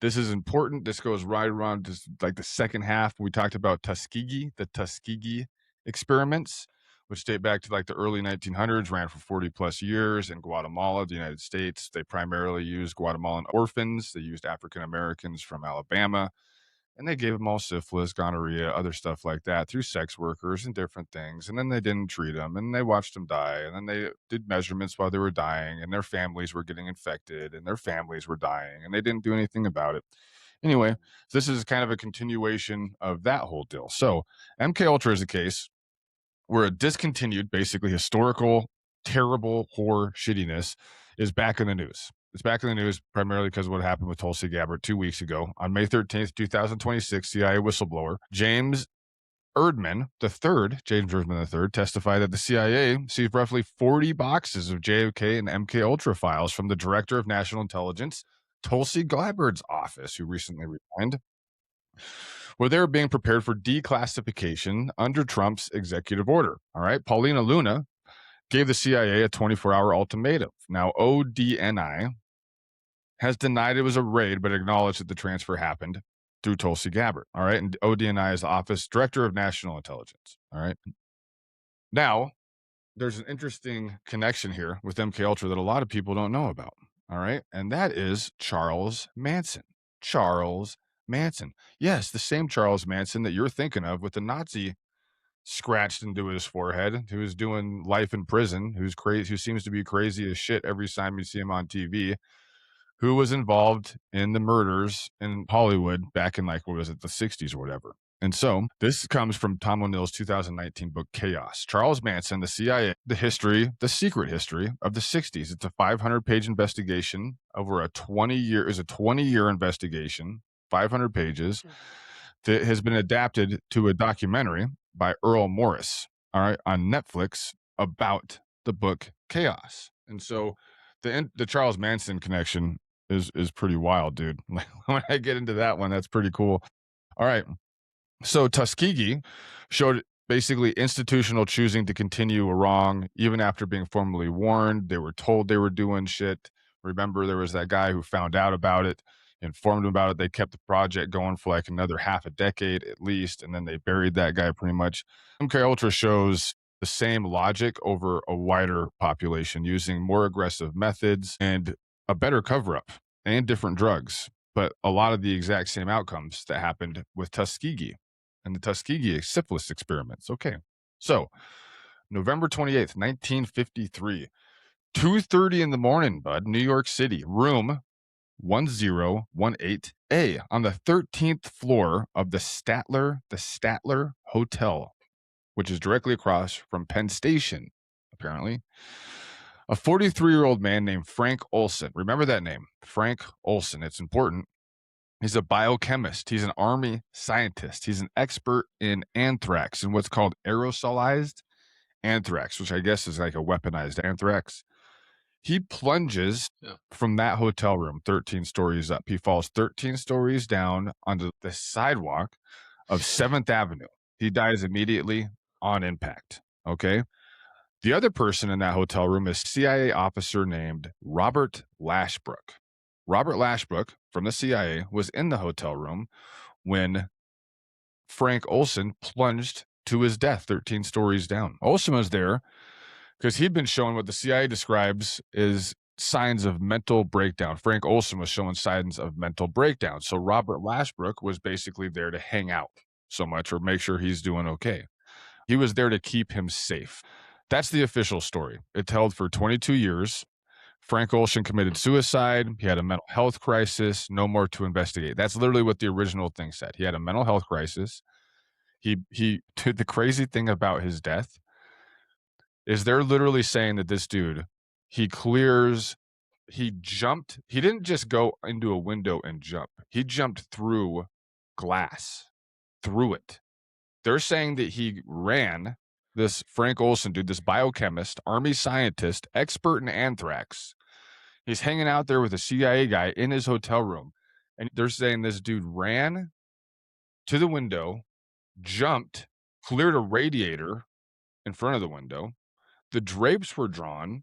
Speaker 1: This is important. This goes right around just like the second half. We talked about the Tuskegee experiments, which date back to like the early 1900s, ran for 40 plus years in Guatemala, the United States. They primarily used Guatemalan orphans. They used African Americans from Alabama, and they gave them all syphilis, gonorrhea, other stuff like that through sex workers and different things. And then they didn't treat them, and they watched them die. And then they did measurements while they were dying, and their families were getting infected, and their families were dying, and they didn't do anything about it. Anyway, this is kind of a continuation of that whole deal. So MK Ultra is a case where a discontinued, basically historical, terrible horror shittiness is back in the news. It's back in the news primarily because of what happened with Tulsi Gabbard 2 weeks ago. On May 13th, 2026, CIA whistleblower James Erdman III, testified that the CIA seized roughly 40 boxes of JFK and MK Ultra files from the Director of National Intelligence, Tulsi Gabbard's office, who recently resigned. where they were being prepared for declassification under Trump's executive order. All right. Paulina Luna gave the CIA a 24-hour ultimatum. Now, ODNI has denied it was a raid, but acknowledged that the transfer happened through Tulsi Gabbard. All right. And ODNI is the Office Director of National Intelligence. All right. Now, there's an interesting connection here with MK Ultra that a lot of people don't know about. All right. And that is Charles Manson. Charles Manson. Yes, the same Charles Manson that you're thinking of with the Nazi scratched into his forehead, who is doing life in prison, who's crazy, who seems to be crazy as shit every time you see him on TV, who was involved in the murders in Hollywood back in, like, what was it, the 60s or whatever. And so this comes from Tom O'Neill's 2019 book, Chaos. Charles Manson, the CIA, the secret history of the 60s. It's a 500-page investigation over a 20-year investigation, 500 pages, that has been adapted to a documentary by Earl Morris, all right, on Netflix about the book Chaos. And so the Charles Manson connection is pretty wild, dude. When I get into that one, that's pretty cool. All right. So Tuskegee showed basically institutional choosing to continue wrong, even after being formally warned. They were told they were doing shit. Remember, there was that guy who found out about it, informed him about it. They kept the project going for like another half a decade at least, and then they buried that guy pretty much. MK Ultra shows the same logic over a wider population, using more aggressive methods and a better cover-up and different drugs, but a lot of the exact same outcomes that happened with Tuskegee and the Tuskegee syphilis experiments. Okay. So November 28th, 1953, 2:30 in the morning, bud, New York City, room 1018A on the 13th floor of the Statler Hotel, which is directly across from Penn Station, apparently. A 43-year-old man named Frank Olson. Remember that name, Frank Olson. It's important. He's a biochemist. He's an army scientist. He's an expert in anthrax and what's called aerosolized anthrax, which I guess is like a weaponized anthrax. He plunges from that hotel room 13 stories up. He falls 13 stories down onto the sidewalk of 7th Avenue. He dies immediately on impact. Okay. The other person in that hotel room is CIA officer named Robert Lashbrook. Robert Lashbrook from the CIA was in the hotel room when Frank Olson plunged to his death 13 stories down. Olson was there because he'd been showing what the CIA describes as signs of mental breakdown. Frank Olson was showing signs of mental breakdown. So Robert Lashbrook was basically there to hang out so much or make sure he's doing okay. He was there to keep him safe. That's the official story. It held for 22 years. Frank Olson committed suicide. He had a mental health crisis. No more to investigate. That's literally what the original thing said. He had a mental health crisis. The crazy thing about his death is they're literally saying that this dude, he jumped. He didn't just go into a window and jump. He jumped through glass, through it. They're saying that he ran. This Frank Olson dude, this biochemist, army scientist, expert in anthrax. He's hanging out there with a CIA guy in his hotel room. And they're saying this dude ran to the window, jumped, cleared a radiator in front of the window. The drapes were drawn,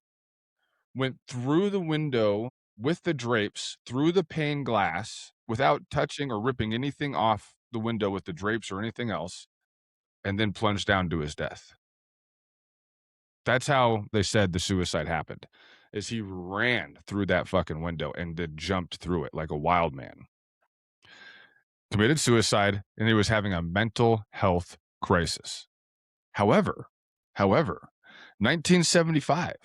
Speaker 1: went through the window with the drapes, through the pane glass, without touching or ripping anything off the window with the drapes or anything else, and then plunged down to his death. That's how they said the suicide happened, is he ran through that fucking window and then jumped through it like a wild man. Committed suicide, and he was having a mental health crisis. However, 1975,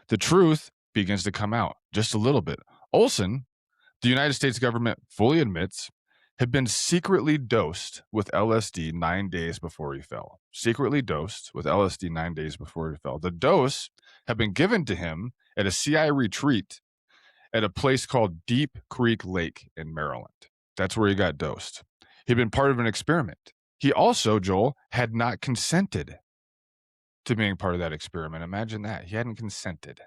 Speaker 1: the truth begins to come out just a little bit. Olson, the United States government fully admits, had been secretly dosed with LSD 9 days before he fell. Secretly dosed with LSD 9 days before he fell. The dose had been given to him at a CIA retreat at a place called Deep Creek Lake in Maryland. That's where he got dosed. He'd been part of an experiment. He also, Joel, had not consented to being part of that experiment. Imagine that. He hadn't consented.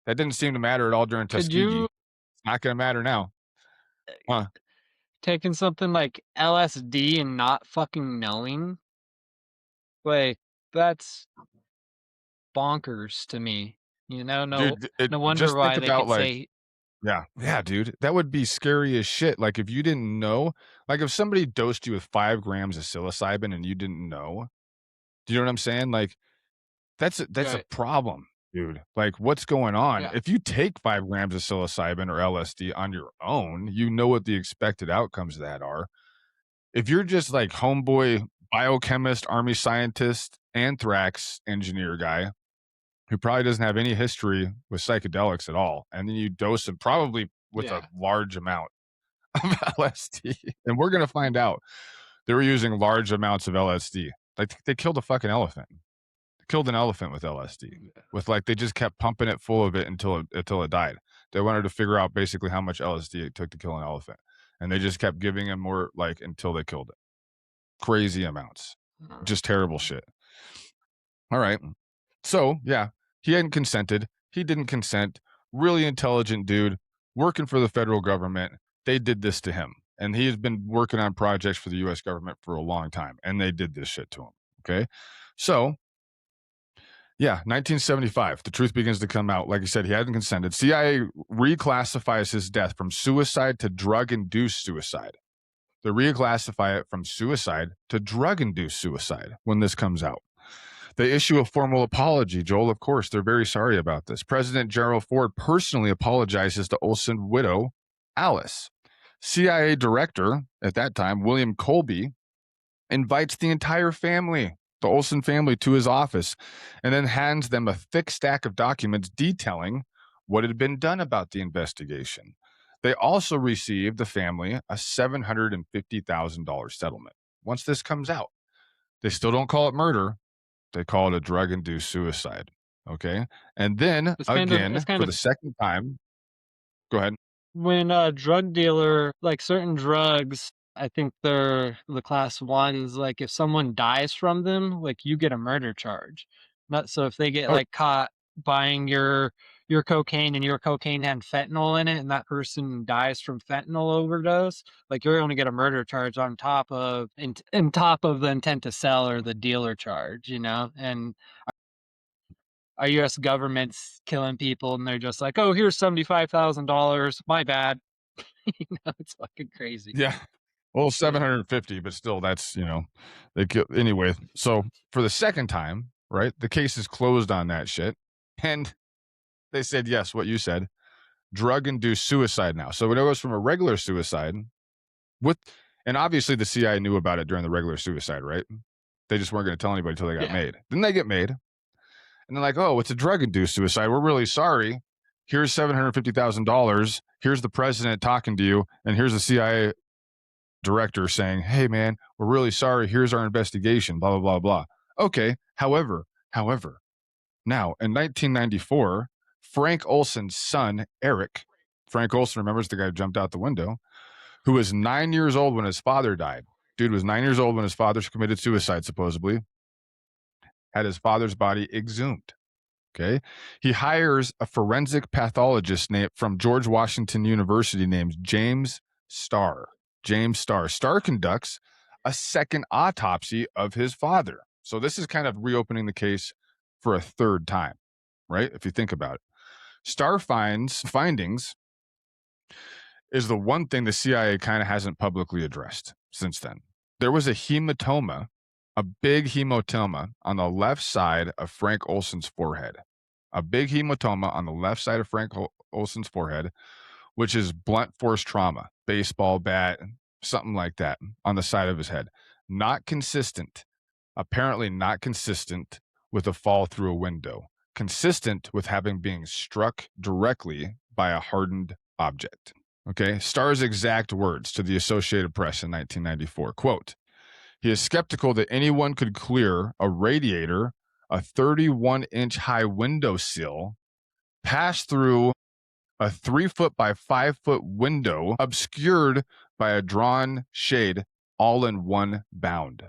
Speaker 1: That didn't seem to matter at all during
Speaker 2: Could
Speaker 1: Tuskegee.
Speaker 2: you
Speaker 1: It's not going to matter now. Huh?
Speaker 2: taking something like LSD and not fucking knowing, like, that's bonkers to me, you know?
Speaker 1: Dude,
Speaker 2: No wonder
Speaker 1: just think
Speaker 2: why they
Speaker 1: about,
Speaker 2: could
Speaker 1: like,
Speaker 2: say
Speaker 1: yeah, dude, that would be scary as shit, like, if you didn't know, like, if somebody dosed you with 5 grams of psilocybin and you didn't know, do you know what I'm saying? Like, that's a
Speaker 2: right,
Speaker 1: problem, dude. Like, what's going on?
Speaker 2: yeah,
Speaker 1: If you take 5 grams of psilocybin or LSD on your own, you know what the expected outcomes of that are. If you're just like homeboy biochemist, army scientist, anthrax engineer guy who probably doesn't have any history with psychedelics at all, and then you dose him probably with a
Speaker 2: yeah.
Speaker 1: large amount of LSD, and we're gonna find out they were using large amounts of LSD. Like, they killed a fucking elephant. Killed an elephant with LSD. With, like, they just kept pumping it full of it until it died. They wanted to figure out basically how much LSD it took to kill an elephant, and they just kept giving him more, like, until they killed it. Crazy amounts. Just terrible shit. Alright. So, yeah, he hadn't consented. He didn't consent. Really intelligent dude, working for the federal government. They did this to him, and he has been working on projects for the US government for a long time, and they did this shit to him, okay? So, yeah, 1975, the truth begins to come out. Like I said, he hadn't consented. CIA reclassifies his death from suicide to drug-induced suicide. They reclassify it from suicide to drug-induced suicide when this comes out. They issue a formal apology. Joel, of course, they're very sorry about this. President Gerald Ford personally apologizes to Olson's widow, Alice. CIA director at that time, William Colby, invites the entire family, the Olson family, to his office and then hands them a thick stack of documents detailing what had been done about the investigation. They also received, the family, a $750,000 settlement. Once this comes out, they still don't call it murder. They call it a drug-induced suicide. Okay. And then
Speaker 2: It's
Speaker 1: again,
Speaker 2: kind
Speaker 1: for
Speaker 2: of
Speaker 1: the second time, go ahead.
Speaker 2: when a drug dealer like certain drugs, I think they're the class ones, like if someone dies from them, like you get a murder charge. Not so if they get
Speaker 1: Oh,
Speaker 2: like caught buying your cocaine and your cocaine had fentanyl in it and that person dies from fentanyl overdose, like you're gonna get a murder charge on top of the intent to sell or the dealer charge, you know? And our US government's killing people and they're just like, "Oh, here's $75,000. My bad." You know, it's fucking crazy.
Speaker 1: yeah. Well,
Speaker 2: Yeah.
Speaker 1: 750, but still, that's, they kill anyway. So for the second time, right, the case is closed on that shit. And they said, yes, what you said, drug induced suicide now. So it goes from a regular suicide with, and obviously the CIA knew about it during the regular suicide, right? They just weren't going to tell anybody until they got
Speaker 2: Yeah.
Speaker 1: made. Then they get made. And they're like, oh, it's a drug induced suicide. We're really sorry. Here's $750,000. Here's the president talking to you. And here's the CIA director saying, hey, man, we're really sorry. Here's our investigation, blah, blah, blah, blah. Okay. However, now in 1994, Frank Olson's son, Eric, Frank Olson, remembers the guy who jumped out the window, who was 9 years old when his father died. Dude was 9 years old when his father committed suicide, supposedly, had his father's body exhumed. Okay. He hires a forensic pathologist named from George Washington University named James Starr. James Starr. Starr conducts a second autopsy of his father. So this is kind of reopening the case for a third time, right? If you think about it. Starr findings is the one thing the CIA kind of hasn't publicly addressed since then. There was a hematoma, a big hematoma on the left side of Frank Olson's forehead. A big hematoma on the left side of Frank Olson's forehead, which is blunt force trauma, baseball bat, something like that on the side of his head. Not consistent, apparently not consistent with a fall through a window, consistent with having been struck directly by a hardened object. Okay. Starr's exact words to the Associated Press in 1994, quote, he is skeptical that anyone could clear a radiator, a 31-inch high windowsill, pass through a 3 foot by 5 foot window obscured by a drawn shade, all in one bound.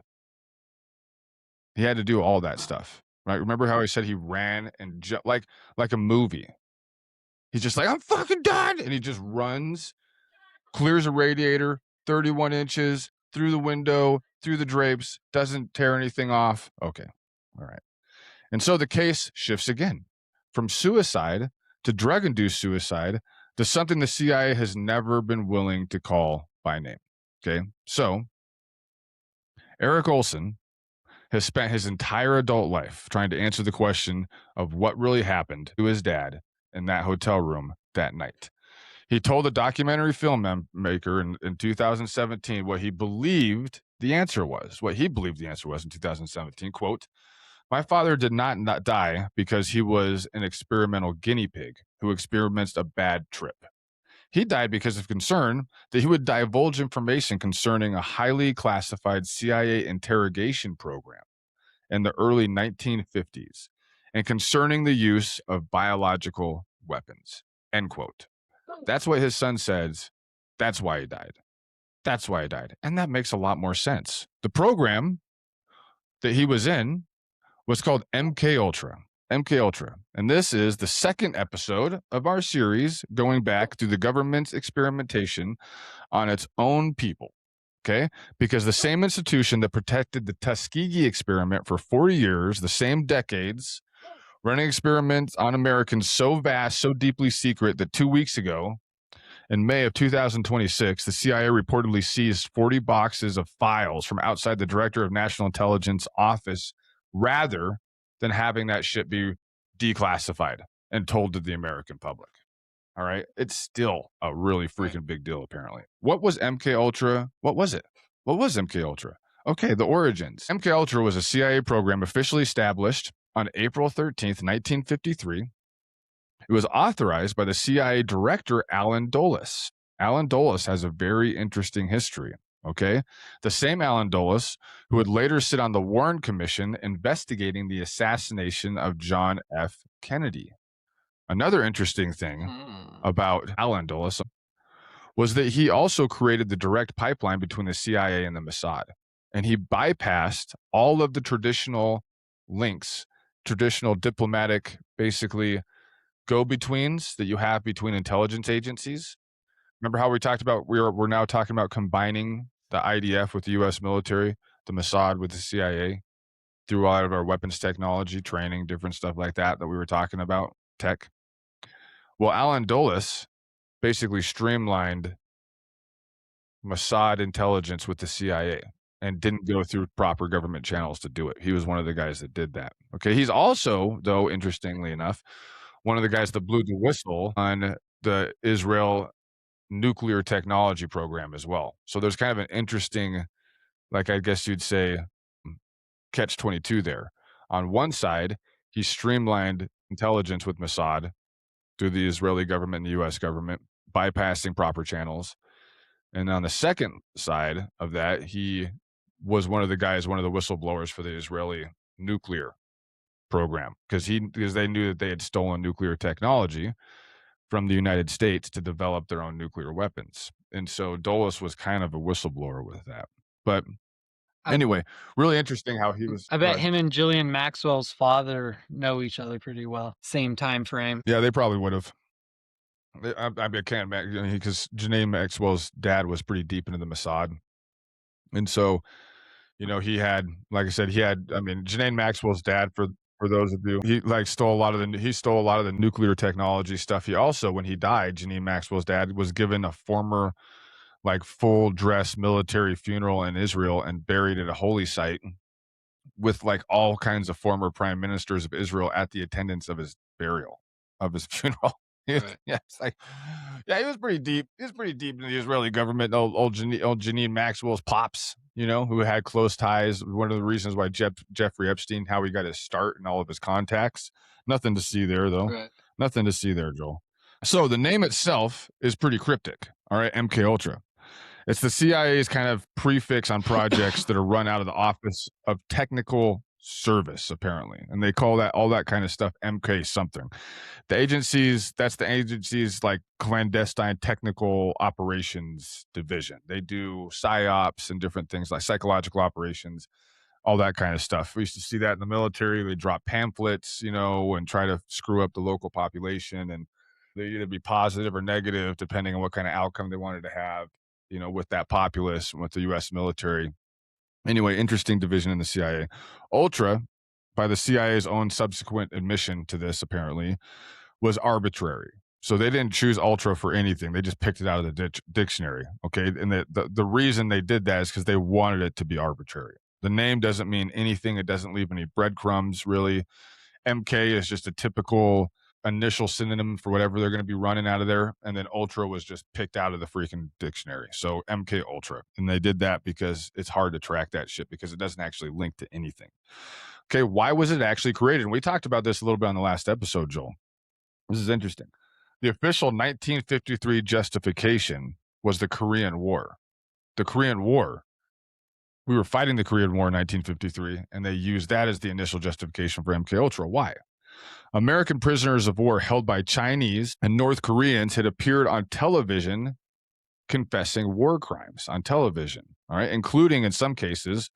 Speaker 1: He had to do all that stuff. Right? Remember how he said he ran and like a movie. He's just like, I'm fucking done. And he just runs, clears a radiator, 31 inches through the window, through the drapes, doesn't tear anything off. Okay. All right. And so the case shifts again from suicide to drug induced suicide to something the CIA has never been willing to call by name. Okay. So Eric Olson has spent his entire adult life trying to answer the question of what really happened to his dad in that hotel room that night. He told a documentary filmmaker in 2017 what he believed the answer was. What he believed the answer was in 2017, quote, "My father did not die because he was an experimental guinea pig who experienced a bad trip. He died because of concern that he would divulge information concerning a highly classified CIA interrogation program in the early 1950s and concerning the use of biological weapons." End quote. That's what his son says. That's why he died. That's why he died. And that makes a lot more sense. The program that he was in was called MK Ultra. MK Ultra. And this is the second episode of our series going back to the government's experimentation on its own people. Okay? Because the same institution that protected the Tuskegee experiment for 40 years, the same decades, running experiments on Americans so vast, so deeply secret that 2 weeks ago, in May of 2026, the CIA reportedly seized 40 boxes of files from outside the Director of National Intelligence office rather than having that shit be declassified and told to the American public. All right. It's still a really freaking big deal, apparently. What was MK Ultra? What was it? What was MK Ultra? Okay, the origins. MK Ultra was a CIA program officially established on April 13th, 1953. It was authorized by the CIA director, Alan Dulles. Alan Dulles has a very interesting history. Okay. The same Alan Dulles who would later sit on the Warren Commission investigating the assassination of John F. Kennedy. Another interesting thing about Alan Dulles was that he also created the direct pipeline between the CIA and the Mossad. And he bypassed all of the traditional links, traditional diplomatic, basically go-betweens that you have between intelligence agencies. Remember how we talked about we're now talking about combining the IDF with the US military, the Mossad with the CIA through all of our weapons technology, training, different stuff like that we were talking about, tech. Well, Alan Dulles basically streamlined Mossad intelligence with the CIA and didn't go through proper government channels to do it. He was one of the guys that did that. Okay. He's also, though, interestingly enough, one of the guys that blew the whistle on the Israel nuclear technology program as well. So there's kind of an interesting, like I guess you'd say, catch 22 there. On one side, he streamlined intelligence with Mossad through the Israeli government and the US government, bypassing proper channels. And on the second side of that, he was one of the whistleblowers for the Israeli nuclear program because they knew that they had stolen nuclear technology from the United States to develop their own nuclear weapons. And so Dulles was kind of a whistleblower with that. But anyway, really interesting how he was.
Speaker 2: I bet him and Ghislaine Maxwell's father know each other pretty well. Same time frame.
Speaker 1: Yeah, they probably would have. I can't imagine because Ghislaine Maxwell's dad was pretty deep into the Mossad. And so, he had, like I said, Ghislaine Maxwell's dad, for those of you, he stole a lot of the nuclear technology stuff. He also, when he died, Ghislaine Maxwell's dad was given a former full dress military funeral in Israel and buried at a holy site with all kinds of former prime ministers of Israel at the attendance of his burial, of his funeral.
Speaker 2: Right.
Speaker 1: Yeah, he was pretty deep. He was pretty deep in the Israeli government. Old Janine Maxwell's pops, who had close ties. One of the reasons why Jeffrey Epstein, how he got his start and all of his contacts. Nothing to see there, though.
Speaker 2: Right.
Speaker 1: Nothing to see there, Joel. So the name itself is pretty cryptic. All right, MK Ultra. It's the CIA's kind of prefix on projects that are run out of the Office of Technical Service, apparently. And they call all that kind of stuff MK something. That's the agency's clandestine technical operations division. They do PSYOPs and different things like psychological operations, all that kind of stuff. We used to see that in the military. They drop pamphlets, and try to screw up the local population, and they either be positive or negative depending on what kind of outcome they wanted to have. with that populace, with the U.S. military. Anyway, interesting division in the CIA. Ultra, by the CIA's own subsequent admission to this, apparently, was arbitrary. So they didn't choose ultra for anything. They just picked it out of the dictionary. Okay. And the reason they did that is because they wanted it to be arbitrary. The name doesn't mean anything. It doesn't leave any breadcrumbs, really. MK is just a typical initial synonym for whatever they're going to be running out of there. And then ultra was just picked out of the freaking dictionary. So MK Ultra. And they did that because it's hard to track that shit because it doesn't actually link to anything. Okay. Why was it actually created? And we talked about this a little bit on the last episode, Joel. This is interesting. The official 1953 justification was the Korean War. The Korean War, we were fighting the Korean War in 1953, and they used that as the initial justification for MK Ultra. Why? American prisoners of war held by Chinese and North Koreans had appeared on television confessing war crimes on television, all right, including in some cases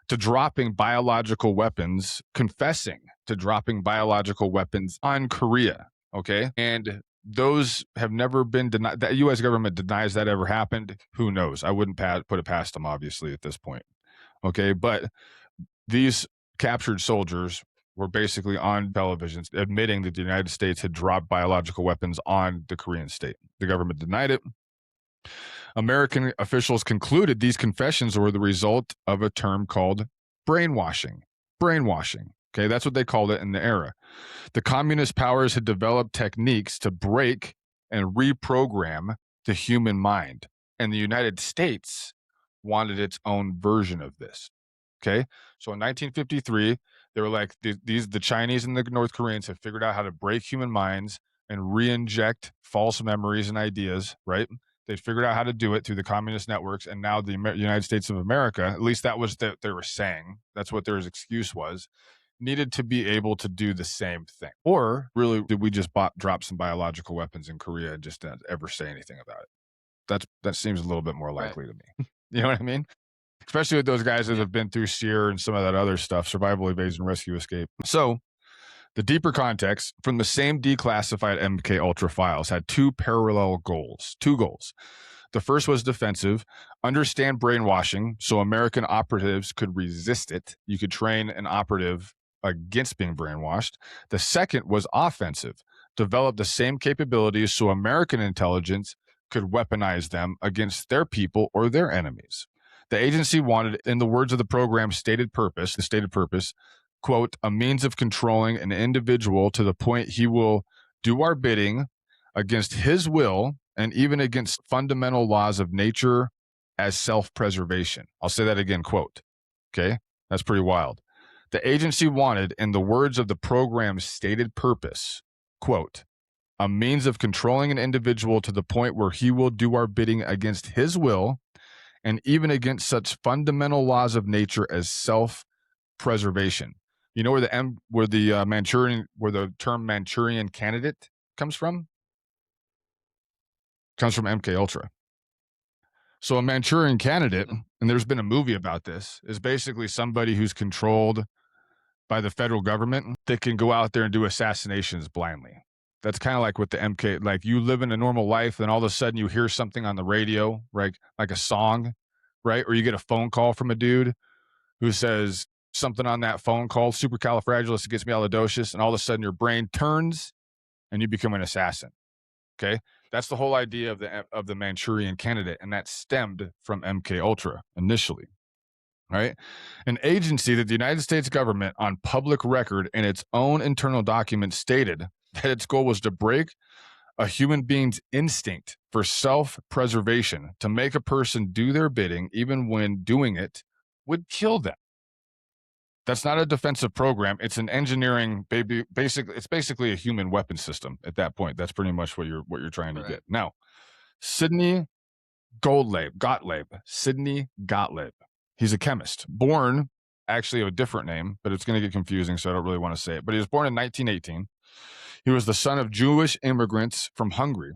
Speaker 1: to dropping biological weapons, confessing to dropping biological weapons on Korea. Okay. And those have never been denied. The U.S. government denies that ever happened. Who knows? I wouldn't put it past them, obviously, at this point. Okay. But these captured soldiers were basically on televisions admitting that the United States had dropped biological weapons on the Korean state. The government denied it. American officials concluded these confessions were the result of a term called brainwashing. Brainwashing. Okay, that's what they called it in the era. The communist powers had developed techniques to break and reprogram the human mind, and the United States wanted its own version of this. Okay, so in 1953, they were like, the Chinese and the North Koreans have figured out how to break human minds and re-inject false memories and ideas, right? They figured out how to do it through the communist networks, and now the United States of America, at least that was what they were saying, that's what their excuse was, needed to be able to do the same thing. Or really, did we just drop some biological weapons in Korea and just not ever say anything about it? That seems a little bit more likely to me. You know what I mean? Especially with those guys that have been through SEER and some of that other stuff, survival, evasion, rescue, escape. So the deeper context from the same declassified MK Ultra files had two parallel goals. The first was defensive, understand brainwashing so American operatives could resist it. You could train an operative against being brainwashed. The second was offensive, develop the same capabilities so American intelligence could weaponize them against their people or their enemies. The agency wanted, in the words of the program's stated purpose, quote, a means of controlling an individual to the point he will do our bidding against his will and even against fundamental laws of nature as self-preservation. I'll say that again, quote. Okay, that's pretty wild. The agency wanted, in the words of the program's stated purpose, quote, a means of controlling an individual to the point where he will do our bidding against his will and even against such fundamental laws of nature as self-preservation. You know where the term Manchurian candidate comes from? Comes from MK Ultra. So a Manchurian candidate, and there's been a movie about this, is basically somebody who's controlled by the federal government that can go out there and do assassinations blindly. That's kind of like with the MK, like you live in a normal life, and all of a sudden you hear something on the radio, right? Like a song, right? Or you get a phone call from a dude who says something on that phone call, supercalifragilisticexpialidocious, and all of a sudden your brain turns and you become an assassin. Okay, that's the whole idea of the Manchurian candidate, and that stemmed from MK Ultra initially. Right, an agency that the United States government, on public record in its own internal documents, stated that its goal was to break a human being's instinct for self-preservation, to make a person do their bidding, even when doing it would kill them. That's not a defensive program. It's an engineering, it's basically a human weapon system at that point. That's pretty much what you're trying to get. Now, Sidney Gottlieb. He's a chemist, born actually of a different name, but it's going to get confusing, so I don't really want to say it. But he was born in 1918. He was the son of Jewish immigrants from Hungary.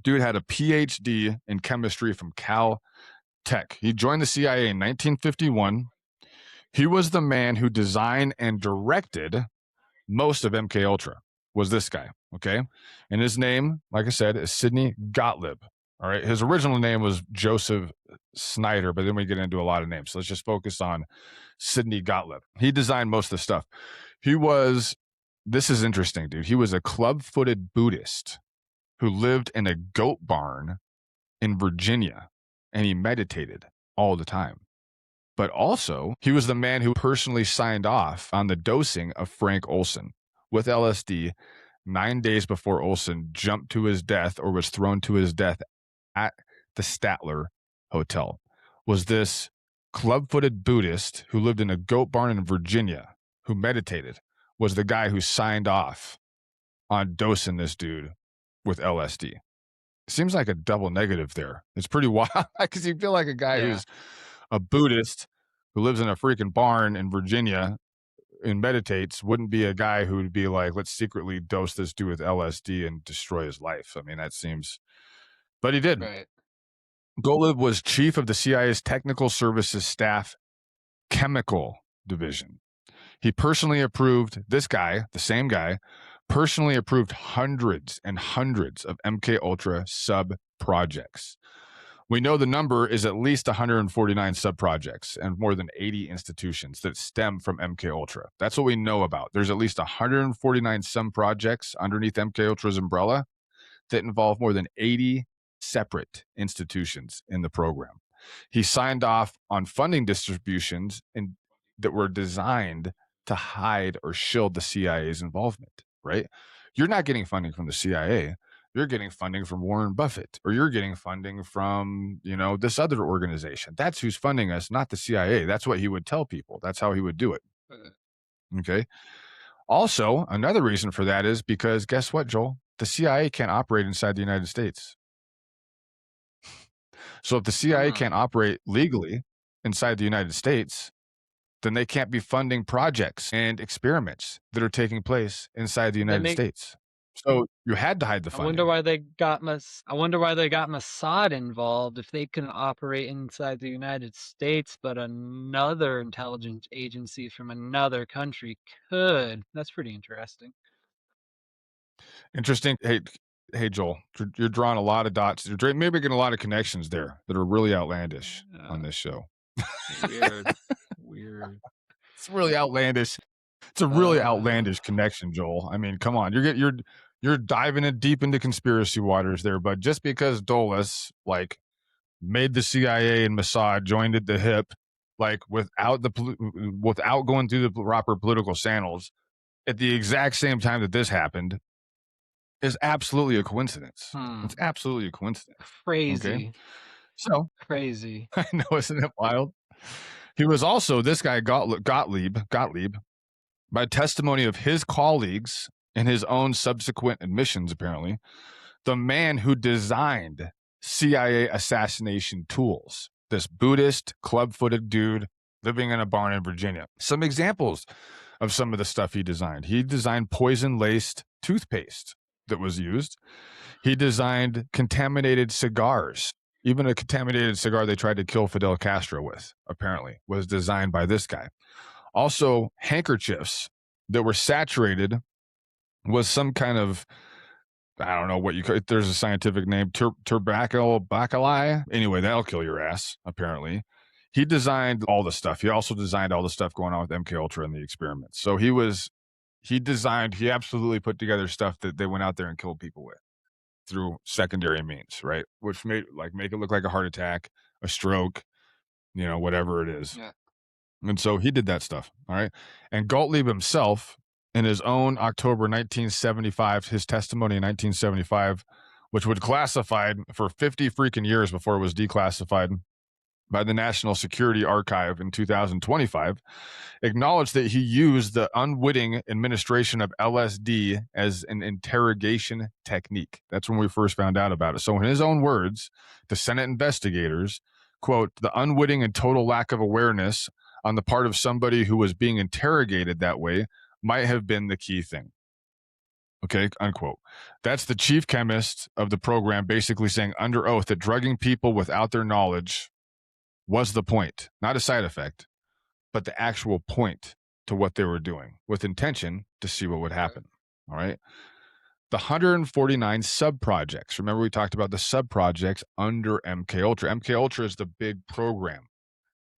Speaker 1: Dude had a PhD in chemistry from Cal Tech. He joined the CIA in 1951. He was the man who designed and directed most of MK Ultra, was this guy, okay? And his name, like I said, is Sidney Gottlieb. All right. His original name was Joseph Snyder, but then we get into a lot of names. So let's just focus on Sidney Gottlieb. He designed most of the stuff. This is interesting, dude. He was a club-footed Buddhist who lived in a goat barn in Virginia, and he meditated all the time. But also, he was the man who personally signed off on the dosing of Frank Olson with LSD 9 days before Olson jumped to his death or was thrown to his death at the Statler Hotel. Was this club-footed Buddhist who lived in a goat barn in Virginia, who meditated, was the guy who signed off on dosing this dude with LSD. Seems like a double negative there. It's pretty wild because you feel like a guy
Speaker 2: Yeah.
Speaker 1: who's a Buddhist who lives in a freaking barn in Virginia and meditates wouldn't be a guy who would be like, let's secretly dose this dude with LSD and destroy his life. I mean, that seems, but he did.
Speaker 2: Right.
Speaker 1: Gottlieb was chief of the CIA's Technical Services Staff Chemical Division. He personally approved, this guy, the same guy, personally approved hundreds and hundreds of MK Ultra sub projects. We know the number is at least 149 sub projects and more than 80 institutions that stem from MK Ultra. That's what we know about. There's at least 149 sub projects underneath MK Ultra's umbrella that involve more than 80 separate institutions in the program. He signed off on funding distributions that were designed to hide or shield the CIA's involvement, right? You're not getting funding from the CIA. You're getting funding from Warren Buffett, or you're getting funding from, this other organization. That's who's funding us, not the CIA. That's what he would tell people. That's how he would do it. Okay. Also, another reason for that is because guess what, Joel? The CIA can't operate inside the United States. So if the CIA can't operate legally inside the United States, then they can't be funding projects and experiments that are taking place inside the United States. So you had to hide the
Speaker 2: I
Speaker 1: funding.
Speaker 2: wonder why they got Mossad involved if they couldn't operate inside the United States, but another intelligence agency from another country could. That's pretty interesting.
Speaker 1: Interesting. Hey, Joel, you're drawing a lot of dots. You're maybe getting a lot of connections there that are really outlandish on this show.
Speaker 2: Weird.
Speaker 1: It's really outlandish. It's a really outlandish connection, Joel. I mean, come on, you're diving in deep into conspiracy waters there. But just because Dulles made the CIA and Mossad joined at the hip, without going through the proper political channels at the exact same time that this happened, is absolutely a coincidence. It's absolutely a coincidence.
Speaker 2: Crazy.
Speaker 1: Okay? So
Speaker 2: crazy.
Speaker 1: I know, isn't it wild? He was also, this guy Gottlieb, by testimony of his colleagues and his own subsequent admissions, apparently, the man who designed CIA assassination tools. This Buddhist, club-footed dude living in a barn in Virginia. Some examples of some of the stuff he designed. He designed poison-laced toothpaste that was used. He designed contaminated cigars. Even a contaminated cigar they tried to kill Fidel Castro with, apparently, was designed by this guy. Also, handkerchiefs that were saturated was some kind of, I don't know what you call it. There's a scientific name, bacilli. Anyway, that'll kill your ass, apparently. He designed all the stuff. He also designed all the stuff going on with MK Ultra and the experiments. So he absolutely put together stuff that they went out there and killed people with through secondary means, right? Which make it look like a heart attack, a stroke, whatever it is.
Speaker 2: Yeah.
Speaker 1: And so he did that stuff. All right. And Gottlieb himself, in his own October 1975, his testimony in 1975, which was classified for 50 freaking years before it was declassified by the National Security Archive in 2025, acknowledged that he used the unwitting administration of LSD as an interrogation technique. That's when we first found out about it. So in his own words, the Senate investigators, quote, the unwitting and total lack of awareness on the part of somebody who was being interrogated that way might have been the key thing. Okay, unquote. That's the chief chemist of the program basically saying under oath that drugging people without their knowledge was the point, not a side effect, but the actual point to what they were doing with intention to see what would happen. All right. the 149 sub-projects. Remember, we talked about the sub-projects under MK Ultra. MK Ultra is the big program,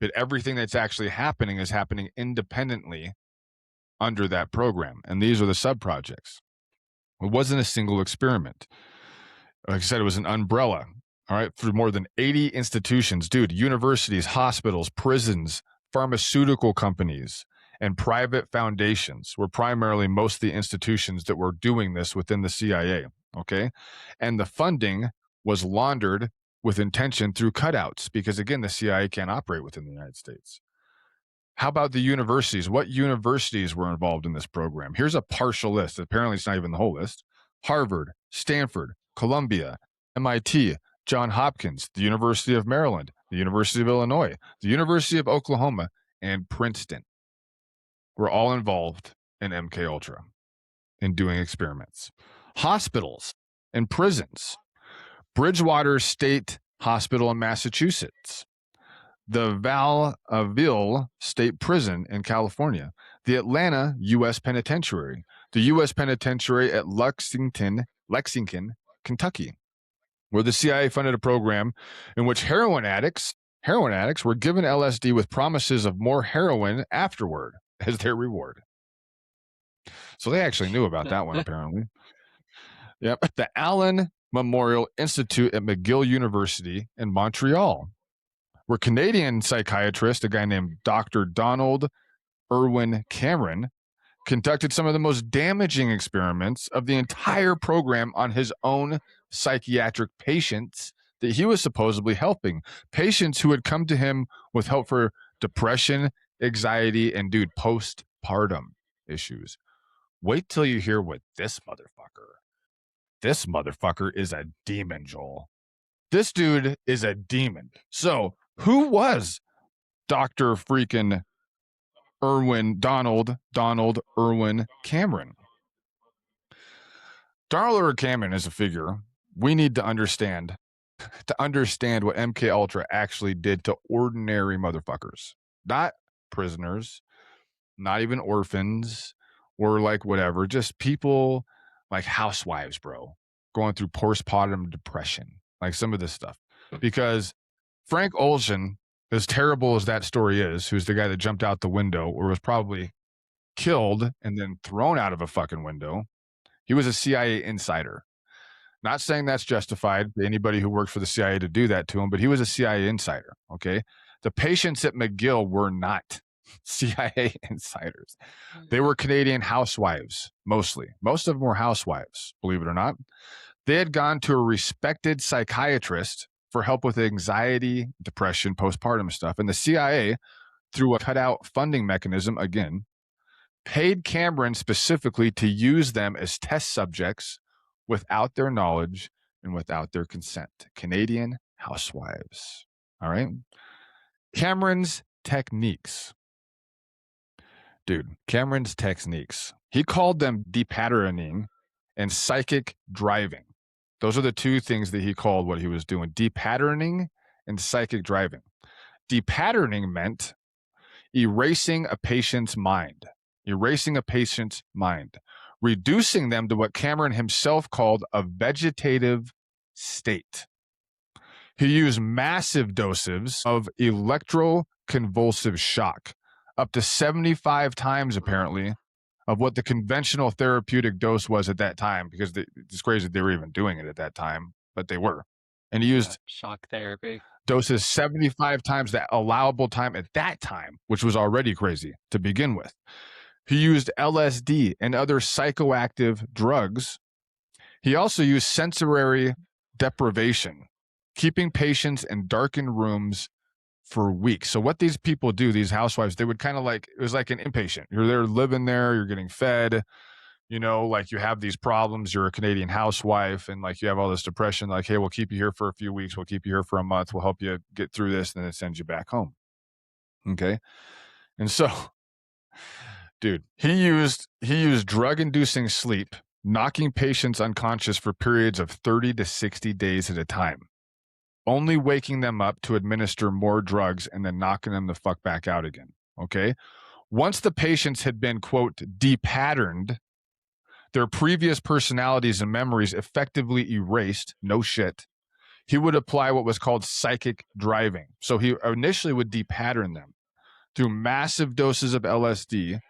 Speaker 1: but everything that's actually happening is happening independently under that program. And these are the sub-projects. It wasn't a single experiment. Like I said, it was an umbrella, all right, through more than 80 institutions, dude, universities, hospitals, prisons, pharmaceutical companies, and private foundations were primarily most of the institutions that were doing this within the CIA, okay? And the funding was laundered with intention through cutouts because, again, the CIA can't operate within the United States. How about the universities? What universities were involved in this program? Here's a partial list. Apparently, it's not even the whole list. Harvard, Stanford, Columbia, MIT, Johns Hopkins, the University of Maryland, the University of Illinois, the University of Oklahoma, and Princeton were all involved in MK Ultra in doing experiments. Hospitals and prisons. Bridgewater State Hospital in Massachusetts, the Valville State Prison in California, the Atlanta U.S. Penitentiary, the U.S. Penitentiary at Lexington, Kentucky, where the CIA funded a program in which heroin addicts were given LSD with promises of more heroin afterward as their reward. So they actually knew about that one, apparently. Yep. The Allen Memorial Institute at McGill University in Montreal, where Canadian psychiatrist, a guy named Dr. Donald Irwin Cameron, conducted some of the most damaging experiments of the entire program on his own psychiatric patients that he was supposedly helping. Patients who had come to him with help for depression, anxiety, and, dude, postpartum issues. Wait till you hear what this motherfucker is a demon, Joel. This dude is a demon. So who was Dr. freaking Donald Irwin Cameron? Donald Irwin Cameron is a figure we need to understand what MK Ultra actually did to ordinary motherfuckers, not prisoners, not even orphans or like whatever, just people like housewives, bro, going through postpartum depression, like some of this stuff. Because Frank Olson, as terrible as that story is, who's the guy that jumped out the window or was probably killed and then thrown out of a fucking window, he was a CIA insider. Not saying that's justified to anybody who worked for the CIA to do that to him, but he was a CIA insider, okay? The patients at McGill were not CIA insiders. They were Canadian housewives, mostly. Most of them were housewives, believe it or not. They had gone to a respected psychiatrist for help with anxiety, depression, postpartum stuff. And the CIA, through a cutout funding mechanism, again, paid Cameron specifically to use them as test subjects without their knowledge and without their consent. Canadian housewives. All right? Cameron's techniques. Dude, Cameron's techniques. He called them depatterning and psychic driving. Those are the two things that he called what he was doing. Depatterning and psychic driving. Depatterning meant erasing a patient's mind. Reducing them to what Cameron himself called a vegetative state. He used massive doses of electroconvulsive shock, up to 75 times, apparently, of what the conventional therapeutic dose was at that time, because it's crazy they were even doing it at that time, but they were. And he used
Speaker 2: shock therapy
Speaker 1: doses 75 times the allowable time at that time, which was already crazy to begin with. He used LSD and other psychoactive drugs. He also used sensory deprivation, keeping patients in darkened rooms for weeks. So what these people do, these housewives, they would kind of like, it was like an inpatient. You're there living there, you're getting fed, you know, like you have these problems, you're a Canadian housewife, and like you have all this depression, like, hey, we'll keep you here for a few weeks, we'll keep you here for a month, we'll help you get through this, and then it sends you back home. Okay. And so, dude, he used drug-inducing sleep, knocking patients unconscious for periods of 30 to 60 days at a time, only waking them up to administer more drugs and then knocking them the fuck back out again. Okay. Once the patients had been, quote, depatterned, their previous personalities and memories effectively erased, no shit, he would apply what was called psychic driving. So he initially would depattern them through massive doses of LSD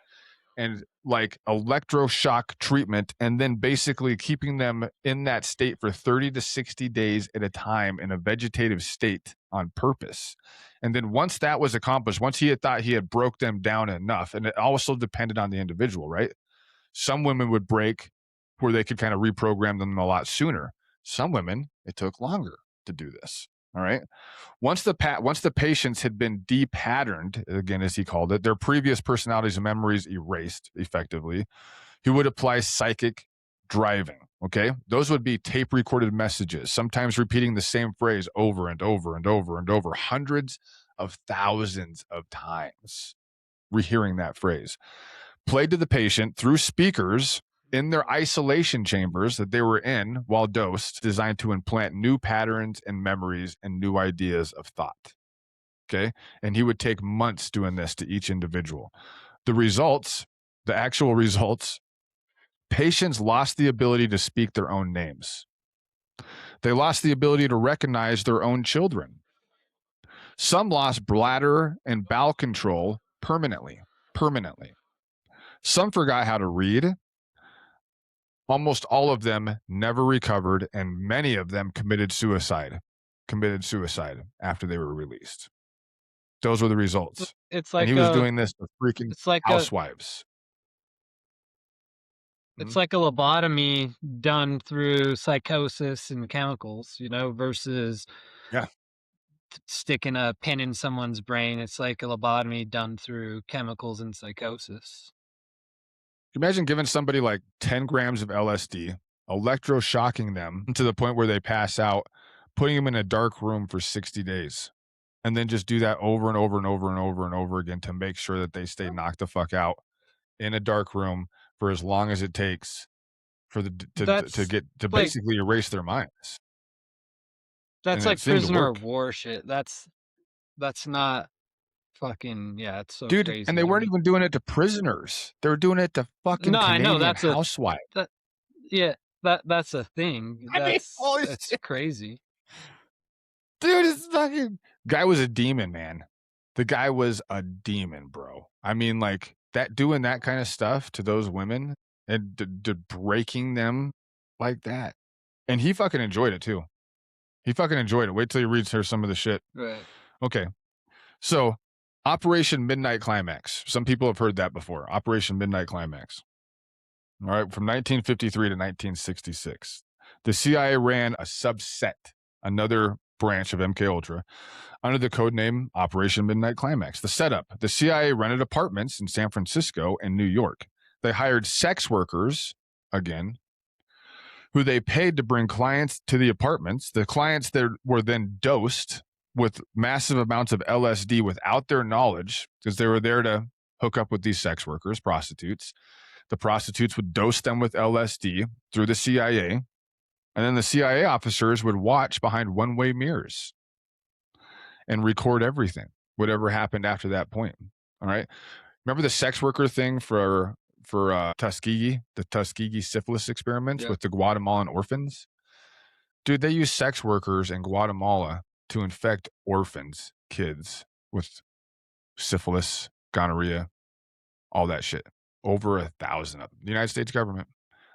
Speaker 1: and like electroshock treatment, and then basically keeping them in that state for 30 to 60 days at a time in a vegetative state on purpose. And then once that was accomplished, once he had thought he had broke them down enough, and it also depended on the individual, right? Some women would break where they could kind of reprogram them a lot sooner. Some women, it took longer to do this. All right. Once the patients had been depatterned, again, as he called it, their previous personalities and memories erased effectively, he would apply psychic driving. Okay. Those would be tape recorded messages, sometimes repeating the same phrase over and over and over and over, hundreds of thousands of times, rehearing that phrase, played to the patient through speakers in their isolation chambers that they were in while dosed, designed to implant new patterns and memories and new ideas of thought. Okay. And he would take months doing this to each individual. The results, the actual results, patients lost the ability to speak their own names. They lost the ability to recognize their own children. Some lost bladder and bowel control permanently. Some forgot how to read. Almost all of them never recovered, and many of them committed suicide after they were released. Those were the results.
Speaker 2: It's
Speaker 1: And
Speaker 2: like
Speaker 1: he was doing this to freaking
Speaker 2: it's like a
Speaker 1: housewives.
Speaker 2: it's like a lobotomy done through psychosis and chemicals, versus
Speaker 1: Yeah.
Speaker 2: sticking a pin in someone's brain. It's like a lobotomy done through chemicals and psychosis.
Speaker 1: Imagine giving somebody like 10 grams of LSD, electroshocking them to the point where they pass out, putting them in a dark room for 60 days, and then just do that over and over and over and over and over again to make sure that they stay knocked the fuck out in a dark room for as long as it takes for the to
Speaker 2: That's
Speaker 1: get to
Speaker 2: like
Speaker 1: basically erase their minds.
Speaker 2: that's
Speaker 1: And it
Speaker 2: like
Speaker 1: seemed to
Speaker 2: prisoner
Speaker 1: work.
Speaker 2: of war shit. That's not fucking, yeah, it's so
Speaker 1: Dude, and
Speaker 2: crazy
Speaker 1: they
Speaker 2: to
Speaker 1: weren't
Speaker 2: me.
Speaker 1: even doing it to prisoners. They were doing it to fucking
Speaker 2: No, I know
Speaker 1: Canadian
Speaker 2: that's a
Speaker 1: housewives.
Speaker 2: that yeah, that's a thing.
Speaker 1: I mean,
Speaker 2: That's
Speaker 1: holy
Speaker 2: that's
Speaker 1: shit.
Speaker 2: crazy.
Speaker 1: Dude, it's fucking guy was a demon, man. The guy was a demon, bro. I mean, like that doing that kind of stuff to those women and breaking them like that. And he fucking enjoyed it too. He fucking enjoyed it. Wait till you read her some of the shit.
Speaker 2: Right.
Speaker 1: Okay. So, Operation Midnight Climax. Some people have heard that before. Operation Midnight Climax. All right, from 1953 to 1966. The CIA ran a subset, another branch of MK Ultra, under the code name Operation Midnight Climax. The setup: the CIA rented apartments in San Francisco and New York. They hired sex workers, again, who they paid to bring clients to the apartments. The clients there were then dosed with massive amounts of LSD without their knowledge, because they were there to hook up with these sex workers, prostitutes. The prostitutes would dose them with LSD through the CIA, and then the CIA officers would watch behind one-way mirrors and record everything, whatever happened after that point. All right. Remember the sex worker thing for Tuskegee, the Tuskegee syphilis experiments with the Guatemalan orphans? Dude, they use sex workers in Guatemala to infect orphans, kids with syphilis, gonorrhea, all that shit. Over 1,000 of them. The United States government.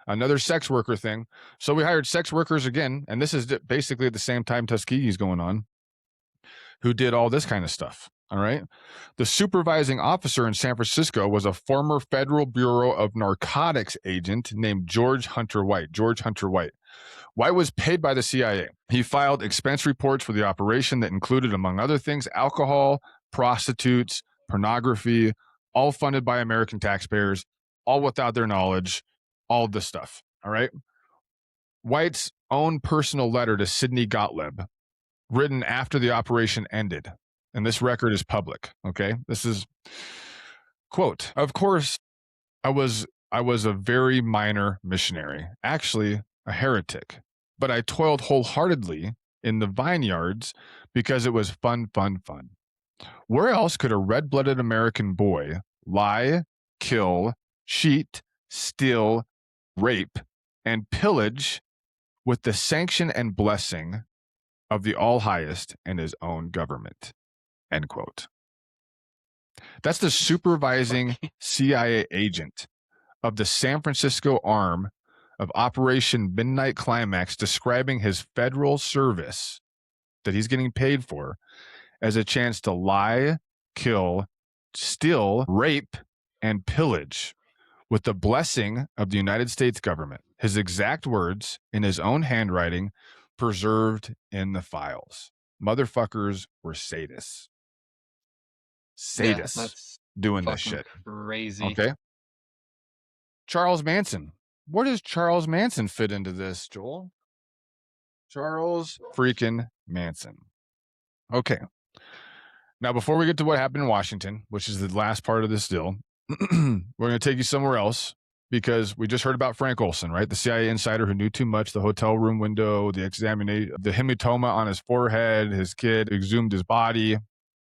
Speaker 1: Another sex worker thing. So we hired sex workers again, and this is basically at the same time Tuskegee's going on, who did all this kind of stuff. All right. The supervising officer in San Francisco was a former Federal Bureau of Narcotics agent named George Hunter White. White was paid by the CIA. He filed expense reports for the operation that included, among other things, alcohol, prostitutes, pornography, all funded by American taxpayers, all without their knowledge, all this stuff. All right. White's own personal letter to Sidney Gottlieb, written after the operation ended, and this record is public. Okay. This is, quote, "Of course, I was a very minor missionary, actually a heretic, but I toiled wholeheartedly in the vineyards because it was fun. Where else could a red-blooded American boy lie, kill, cheat, steal, rape, and pillage with the sanction and blessing of the all highest and his own government. End quote. That's the supervising CIA agent of the San Francisco arm of Operation Midnight Climax describing his federal service that he's getting paid for as a chance to lie, kill, steal, rape, and pillage with the blessing of the United States government. His exact words in his own handwriting preserved in the files. Motherfuckers were sadists.
Speaker 2: Yeah,
Speaker 1: Sadists
Speaker 2: that's
Speaker 1: doing this
Speaker 2: fucking
Speaker 1: shit.
Speaker 2: crazy.
Speaker 1: Okay. Charles Manson. Where does Charles Manson fit into this, Joel? Charles freaking Manson. Okay. Now, before we get to what happened in Washington, which is the last part of this deal, we're going to take you somewhere else because we just heard about Frank Olson, right? The CIA insider who knew too much, the hotel room window, the examination, the hematoma on his forehead, his kid exhumed his body.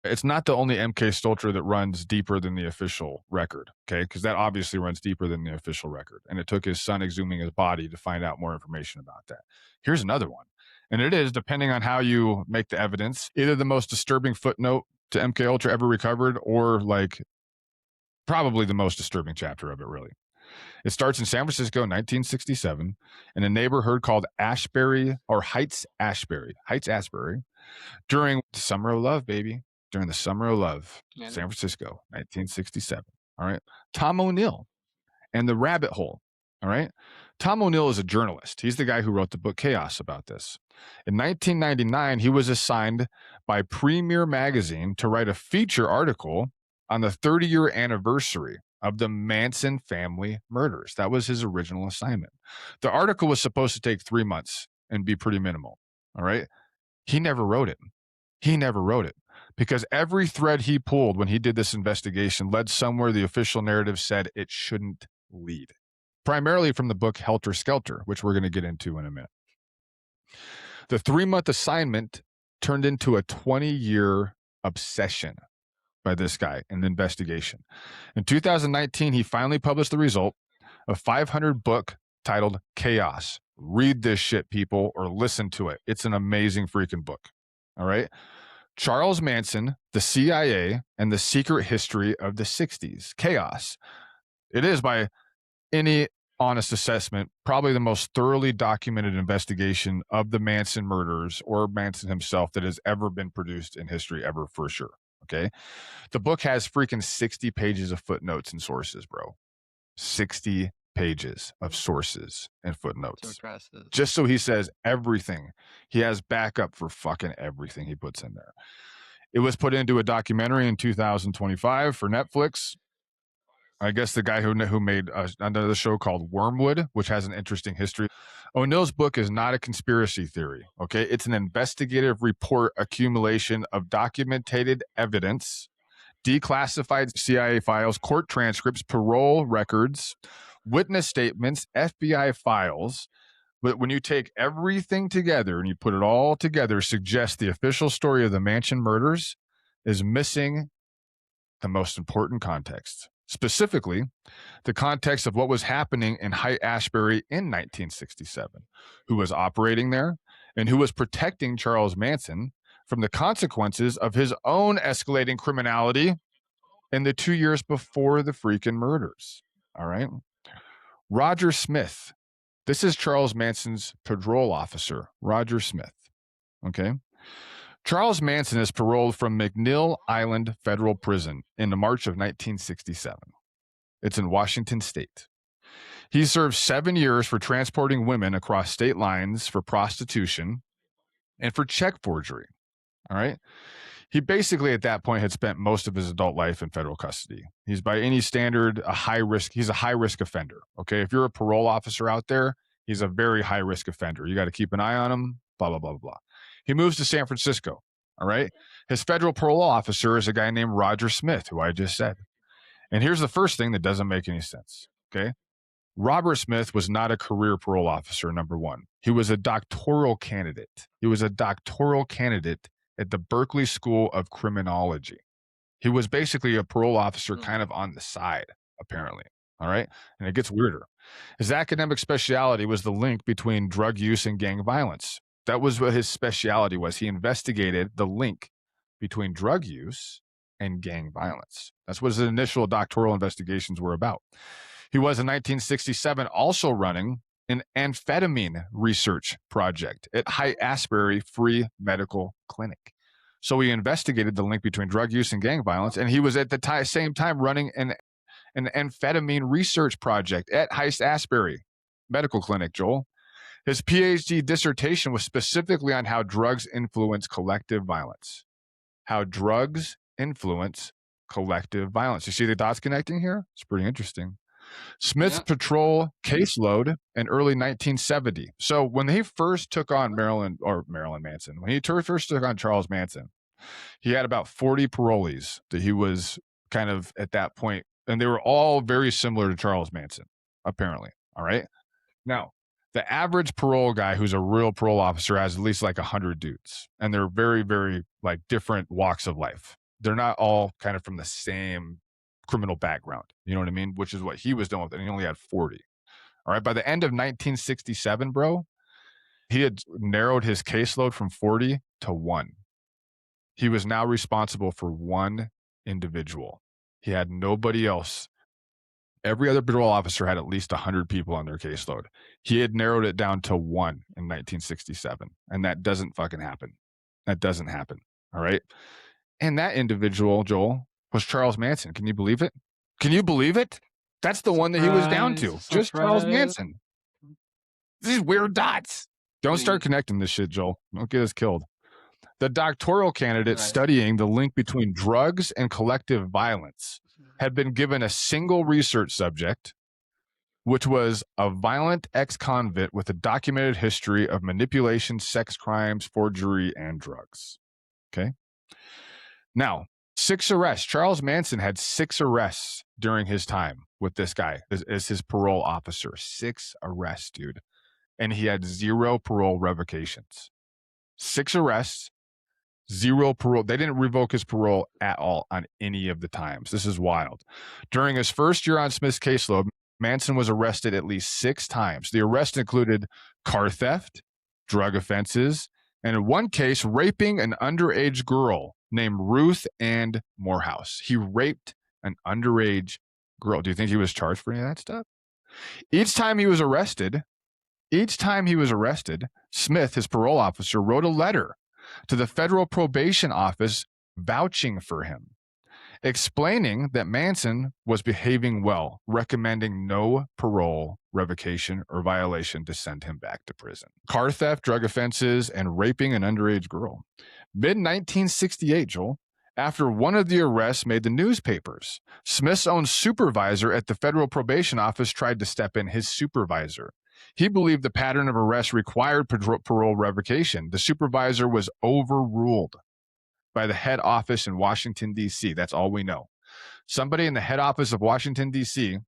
Speaker 1: It's not the only MK Stolter that runs deeper than the official record, okay? Because that obviously runs deeper than the official record. And it took his son exhuming his body to find out more information about that. Here's another one. And it is, depending on how you make the evidence, either the most disturbing footnote to MK Ultra ever recovered, or like probably the most disturbing chapter of it, really. It starts in San Francisco in 1967 in a neighborhood called Ashbury or Haight-Ashbury, during the Summer of Love, baby. During the Summer of Love,
Speaker 2: Yeah.
Speaker 1: San Francisco, 1967. All right. Tom O'Neill and the Rabbit Hole. All right. Tom O'Neill is a journalist. He's the guy who wrote the book Chaos about this. In 1999, he was assigned by Premier Magazine to write a feature article on the 30-year anniversary of the Manson family murders. That was his original assignment. The article was supposed to take 3 months and be pretty minimal. All right. He never wrote it. Because every thread he pulled when he did this investigation led somewhere the official narrative said it shouldn't lead, primarily from the book Helter Skelter, which we're going to get into in a minute. The 3-month assignment turned into a 20-year obsession by this guy in the investigation. In 2019, he finally published the result, a 500 book titled Chaos. Read this shit, people, or listen to it. It's an amazing freaking book. All right. Charles Manson, the CIA, and the secret history of the 60s. Chaos. It is, by any honest assessment, probably the most thoroughly documented investigation of the Manson murders or Manson himself that has ever been produced in history, ever, for sure. Okay. The book has freaking 60 pages of footnotes and sources, bro. 60 pages of sources and footnotes. Just so he says everything. He has backup for fucking everything he puts in there. It was put into a documentary in 2025 for Netflix. I guess the guy who made another show called Wormwood, which has an interesting history. O'Neill's book is not a conspiracy theory, okay? It's an investigative report accumulation of documented evidence, declassified CIA files, court transcripts, parole records, witness statements, FBI files. But when you take everything together and you put it all together, suggests the official story of the Manson murders is missing the most important context. Specifically, the context of what was happening in Haight-Ashbury in 1967, who was operating there, and who was protecting Charles Manson from the consequences of his own escalating criminality in the 2 years before the freaking murders. All right. Roger Smith. This is Charles Manson's parole officer, Roger Smith. Okay. Charles Manson is paroled from McNeil Island Federal Prison in March of 1967. It's in Washington State. He served 7 years for transporting women across state lines for prostitution and for check forgery. All right. He basically at that point had spent most of his adult life in federal custody. He's by any standard he's a high risk offender. Okay. If you're a parole officer out there, he's a very high risk offender. You got to keep an eye on him, blah, blah, blah, blah. He moves to San Francisco. All right. His federal parole officer is a guy named Roger Smith, who I just said. And here's the first thing that doesn't make any sense. Okay. Robert Smith was not a career parole officer, number one. He was a doctoral candidate. At the Berkeley School of Criminology. He was basically a parole officer kind of on the side, apparently. All right. And it gets weirder. His academic specialty was the link between drug use and gang violence. That was what his specialty was. He investigated the link between drug use and gang violence. That's what his initial doctoral investigations were about. He was in 1967 also running an amphetamine research project at Haight-Ashbury Free Medical Clinic. So he investigated the link between drug use and gang violence, and he was at the same time running an amphetamine research project at Haight-Ashbury Medical Clinic, Joel. His PhD dissertation was specifically on how drugs influence collective violence. How drugs influence collective violence. You see the dots connecting here? It's pretty interesting. Smith's patrol caseload in early 1970. So when he first took on Marilyn Manson, when he first took on Charles Manson, he had about 40 parolees that he was kind of at that point, and they were all very similar to Charles Manson, apparently. All right. Now, the average parole guy who's a real parole officer has at least like 100 dudes, and they're very, very like different walks of life. They're not all kind of from the same criminal background. You know what I mean? Which is what he was doing with it. And he only had 40. All right. By the end of 1967, bro, he had narrowed his caseload from 40 to 1. He was now responsible for one individual. He had nobody else. Every other parole officer had at least 100 people on their caseload. He had narrowed it down to 1 in 1967. And that doesn't fucking happen. That doesn't happen. All right. And that individual, Joel, was Charles Manson. Can you believe it? Can you believe it? That's the one that he was down to. Just Charles Manson. These weird dots. Don't start connecting this shit, Joel. Don't get us killed. The doctoral candidate studying the link between drugs and collective violence had been given a single research subject, which was a violent ex-convict with a documented history of manipulation, sex crimes, forgery, and drugs. Okay. Now, 6 arrests. Charles Manson had 6 arrests during his time with this guy as his parole officer. 6 arrests, dude. And he had 0 parole revocations. 6 arrests, 0 parole. They didn't revoke his parole at all on any of the times. This is wild. During his first year on Smith's caseload, Manson was arrested at least 6 times. The arrest included car theft, drug offenses, and in one case, raping an underage girl named Ruth Ann Morehouse. He raped an underage girl. Do you think he was charged for any of that stuff? Each time he was arrested, Smith, his parole officer, wrote a letter to the federal probation office vouching for him, explaining that Manson was behaving well, recommending no parole revocation or violation to send him back to prison. Car theft, drug offenses, and raping an underage girl. Mid-1968, Joel, after one of the arrests made the newspapers, Smith's own supervisor at the federal probation office tried to step in. His supervisor. He believed the pattern of arrests required parole revocation. The supervisor was overruled by the head office in Washington, D.C. That's all we know. Somebody in the head office of Washington, D.C.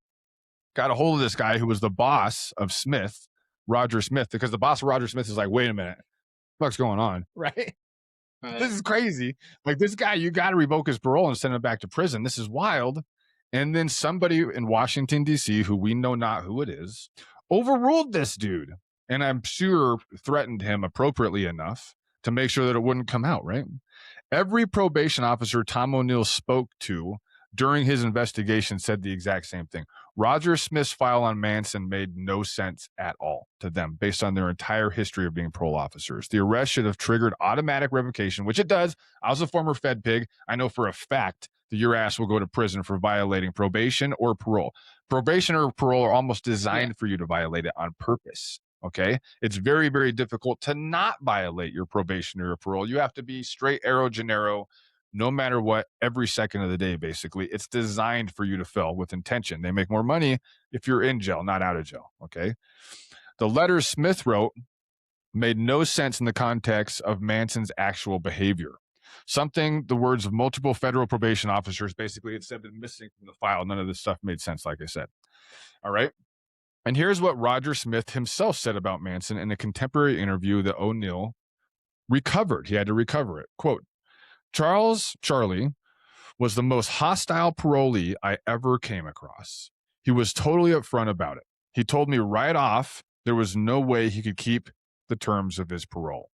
Speaker 1: got a hold of this guy who was the boss of Smith, Roger Smith, because the boss of Roger Smith is like, wait a minute, what's going on? Right? This is crazy. Like, this guy, you got to revoke his parole and send him back to prison. This is wild. And then somebody in Washington, D.C., who we know not who it is, overruled this dude. And I'm sure threatened him appropriately enough to make sure that it wouldn't come out, right? Every probation officer Tom O'Neill spoke to during his investigation said the exact same thing. Roger Smith's file on Manson made no sense at all to them based on their entire history of being parole officers. The arrest should have triggered automatic revocation, which it does. I was a former Fed pig. I know for a fact that your ass will go to prison for violating probation or parole. Probation or parole are almost designed for you to violate it on purpose. Okay. It's very, very difficult to not violate your probation or your parole. You have to be straight arrow Gennaro, no matter what, every second of the day, basically. It's designed for you to fail with intention. They make more money if you're in jail, not out of jail. Okay. The letters Smith wrote made no sense in the context of Manson's actual behavior. The words of multiple federal probation officers, basically, it said, been missing from the file. None of this stuff made sense, like I said. All right. And here's what Roger Smith himself said about Manson in a contemporary interview that O'Neill recovered. He had to recover it. Quote, Charlie was the most hostile parolee I ever came across. He was totally upfront about it. He told me right off there was no way he could keep the terms of his parole.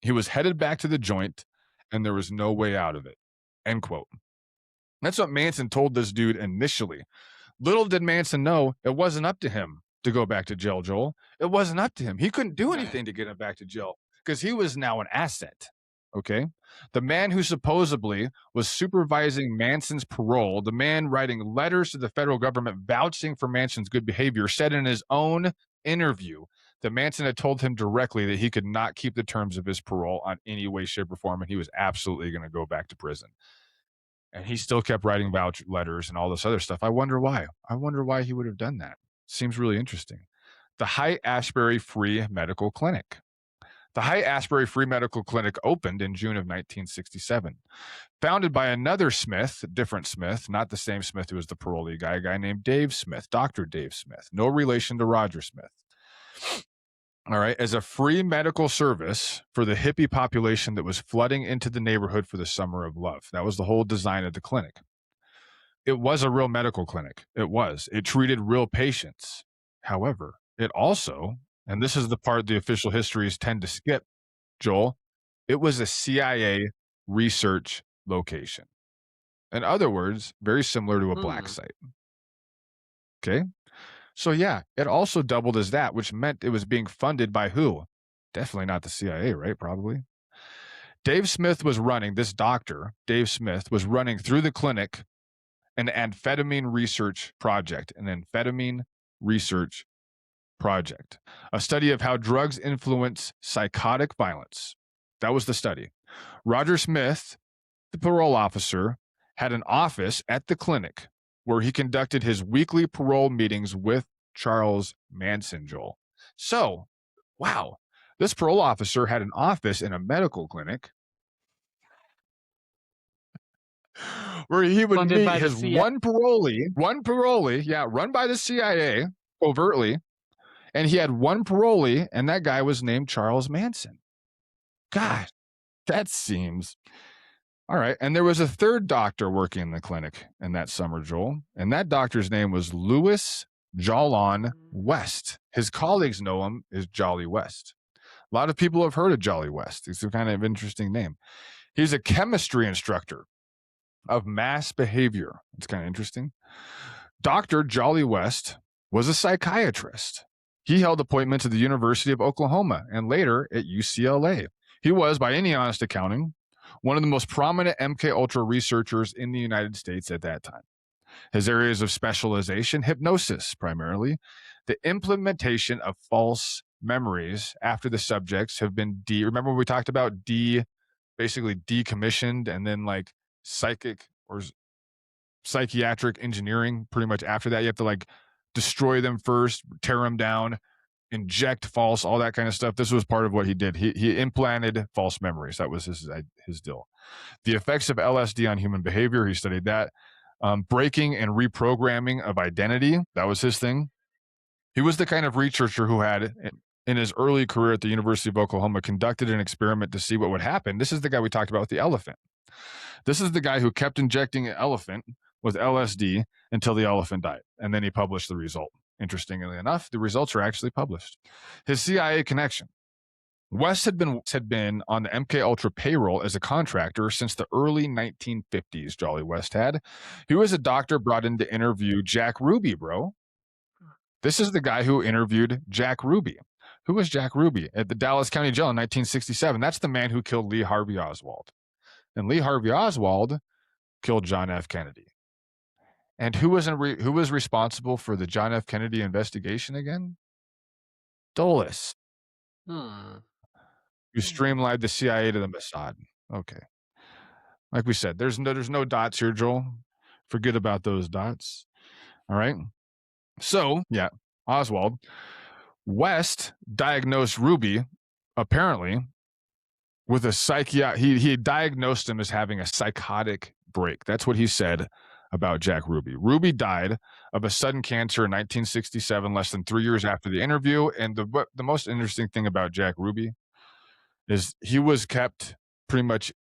Speaker 1: He was headed back to the joint, and there was no way out of it. End quote. That's what Manson told this dude initially. Little did Manson know it wasn't up to him to go back to jail, Joel. It wasn't up to him. He couldn't do anything to get him back to jail because he was now an asset. Okay. The man who supposedly was supervising Manson's parole, the man writing letters to the federal government vouching for Manson's good behavior, said in his own interview that Manson had told him directly that he could not keep the terms of his parole on any way, shape, or form, and he was absolutely going to go back to prison. And he still kept writing voucher letters and all this other stuff. I wonder why. I wonder why he would have done that. Seems really interesting. The Haight-Ashbury Free Medical Clinic. The Haight-Ashbury Free Medical Clinic opened in June of 1967. Founded by another Smith, different Smith, not the same Smith who was the parolee guy, a guy named Dave Smith, Dr. Dave Smith, no relation to Roger Smith. All right, as a free medical service for the hippie population that was flooding into the neighborhood for the Summer of Love. That was the whole design of the clinic. It was a real medical clinic. It was. It treated real patients. However, it also, and this is the part the official histories tend to skip, Joel, it was a CIA research location. In other words, very similar to a black site. Okay? So yeah, it also doubled as that, which meant it was being funded by who? Definitely not the CIA, right? Probably. Dave Smith was running, this doctor, Dave Smith, was running through the clinic an amphetamine research project, a study of how drugs influence psychotic violence. That was the study. Roger Smith, the parole officer, had an office at the clinic where he conducted his weekly parole meetings with Charles Manson, Joel. So, wow, this parole officer had an office in a medical clinic where he would
Speaker 2: Funded
Speaker 1: meet
Speaker 2: by the
Speaker 1: his
Speaker 2: CIA.
Speaker 1: one parolee, yeah, run by the CIA overtly, and he had one parolee, and that guy was named Charles Manson. God, that seems... All right. And there was a third doctor working in the clinic in that summer, Joel. And that doctor's name was Louis Jolon West. His colleagues know him as Jolly West. A lot of people have heard of Jolly West. It's a kind of interesting name. He's a chemistry instructor of mass behavior. It's kind of interesting. Dr. Jolly West was a psychiatrist. He held appointments at the University of Oklahoma and later at UCLA. He was, by any honest accounting, one of the most prominent MK Ultra researchers in the United States at that time. His areas of specialization, hypnosis primarily, the implementation of false memories after the subjects have been remember when we talked about basically decommissioned, and then like psychic or psychiatric engineering, pretty much after that, you have to like destroy them first, tear them down, inject false, all that kind of stuff. This was part of what he did. He implanted false memories. That was his deal. The effects of LSD on human behavior, he studied that. Breaking and reprogramming of identity, that was his thing. He was the kind of researcher who had, in his early career at the University of Oklahoma, conducted an experiment to see what would happen. This is the guy we talked about with the elephant. This is the guy who kept injecting an elephant with LSD until the elephant died, and then he published the result. Interestingly enough, the results are actually published. His CIA connection. West had been on the MK Ultra payroll as a contractor since the early 1950s, Jolly West had. He was a doctor brought in to interview Jack Ruby, bro. This is the guy who interviewed Jack Ruby. Who was Jack Ruby? At the Dallas County Jail in 1967. That's the man who killed Lee Harvey Oswald. And Lee Harvey Oswald killed John F. Kennedy. And who was responsible for the John F. Kennedy investigation again? Dulles. Who streamlined the CIA to the Mossad. Okay. Like we said, there's no dots here, Joel. Forget about those dots. All right. So, yeah, Oswald. West diagnosed Ruby, apparently, with a he diagnosed him as having a psychotic break. That's what he said about Jack Ruby. Ruby died of a sudden cancer in 1967, less than 3 years after the interview. And the most interesting thing about Jack Ruby is he was kept pretty much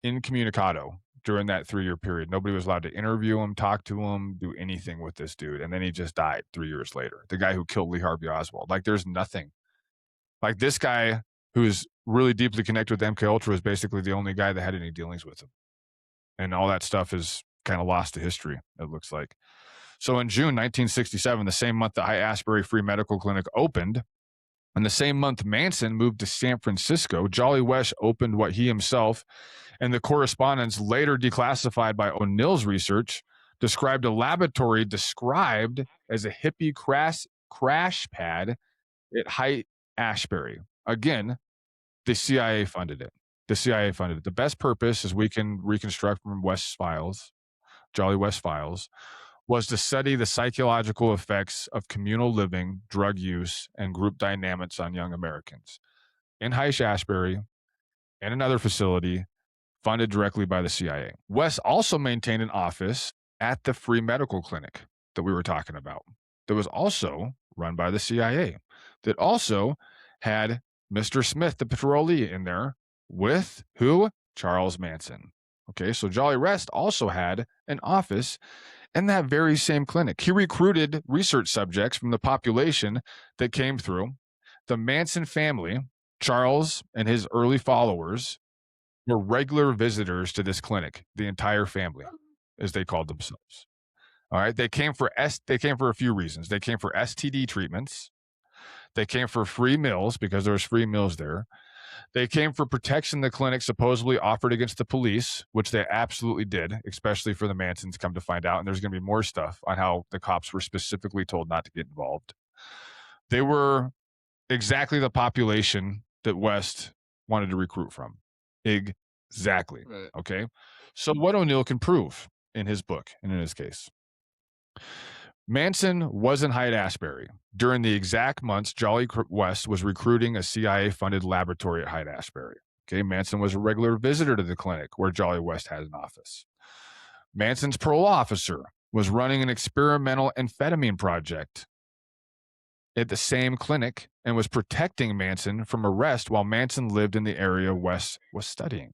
Speaker 1: incommunicado during that 3-year period. Nobody was allowed to interview him, talk to him, do anything with this dude. And then he just died 3 years later. The guy who killed Lee Harvey Oswald. Like, there's nothing. Like, this guy who's really deeply connected with MK Ultra is basically the only guy that had any dealings with him. And all that stuff is kind of lost to history, it looks like. So in June 1967, the same month the Haight-Ashbury Free Medical Clinic opened, and the same month Manson moved to San Francisco, Jolly West opened what he himself and the correspondence later declassified by O'Neill's research described a laboratory described as a hippie crash pad at Haight-Ashbury. Again, the CIA funded it. The CIA funded it. The best purpose, as we can reconstruct from West's files, Jolly West files, was to study the psychological effects of communal living, drug use, and group dynamics on young Americans. In Haight-Ashbury and another facility funded directly by the CIA. West also maintained an office at the Free Medical Clinic that we were talking about, that was also run by the CIA, that also had Mr. Smith, the parolee, in there with who? Charles Manson. Okay, so Jolly West also had an office in that very same clinic. He recruited research subjects from the population that came through. The Manson family, Charles and his early followers, were regular visitors to this clinic, the entire family, as they called themselves. All right, they came for a few reasons. They came for STD treatments. They came for free meals because there was free meals there. They came for protection the clinic supposedly offered against the police, which they absolutely did, especially for the Mansons, come to find out. And there's going to be more stuff on how the cops were specifically told not to get involved. They were exactly the population that West wanted to recruit from. Exactly. Right. Okay. So what O'Neill can prove in his book and in his case. Manson was in Haight-Ashbury during the exact months Jolly West was recruiting a CIA-funded laboratory at Haight-Ashbury. Okay, Manson was a regular visitor to the clinic where Jolly West had an office. Manson's parole officer was running an experimental amphetamine project at the same clinic and was protecting Manson from arrest while Manson lived in the area West was studying.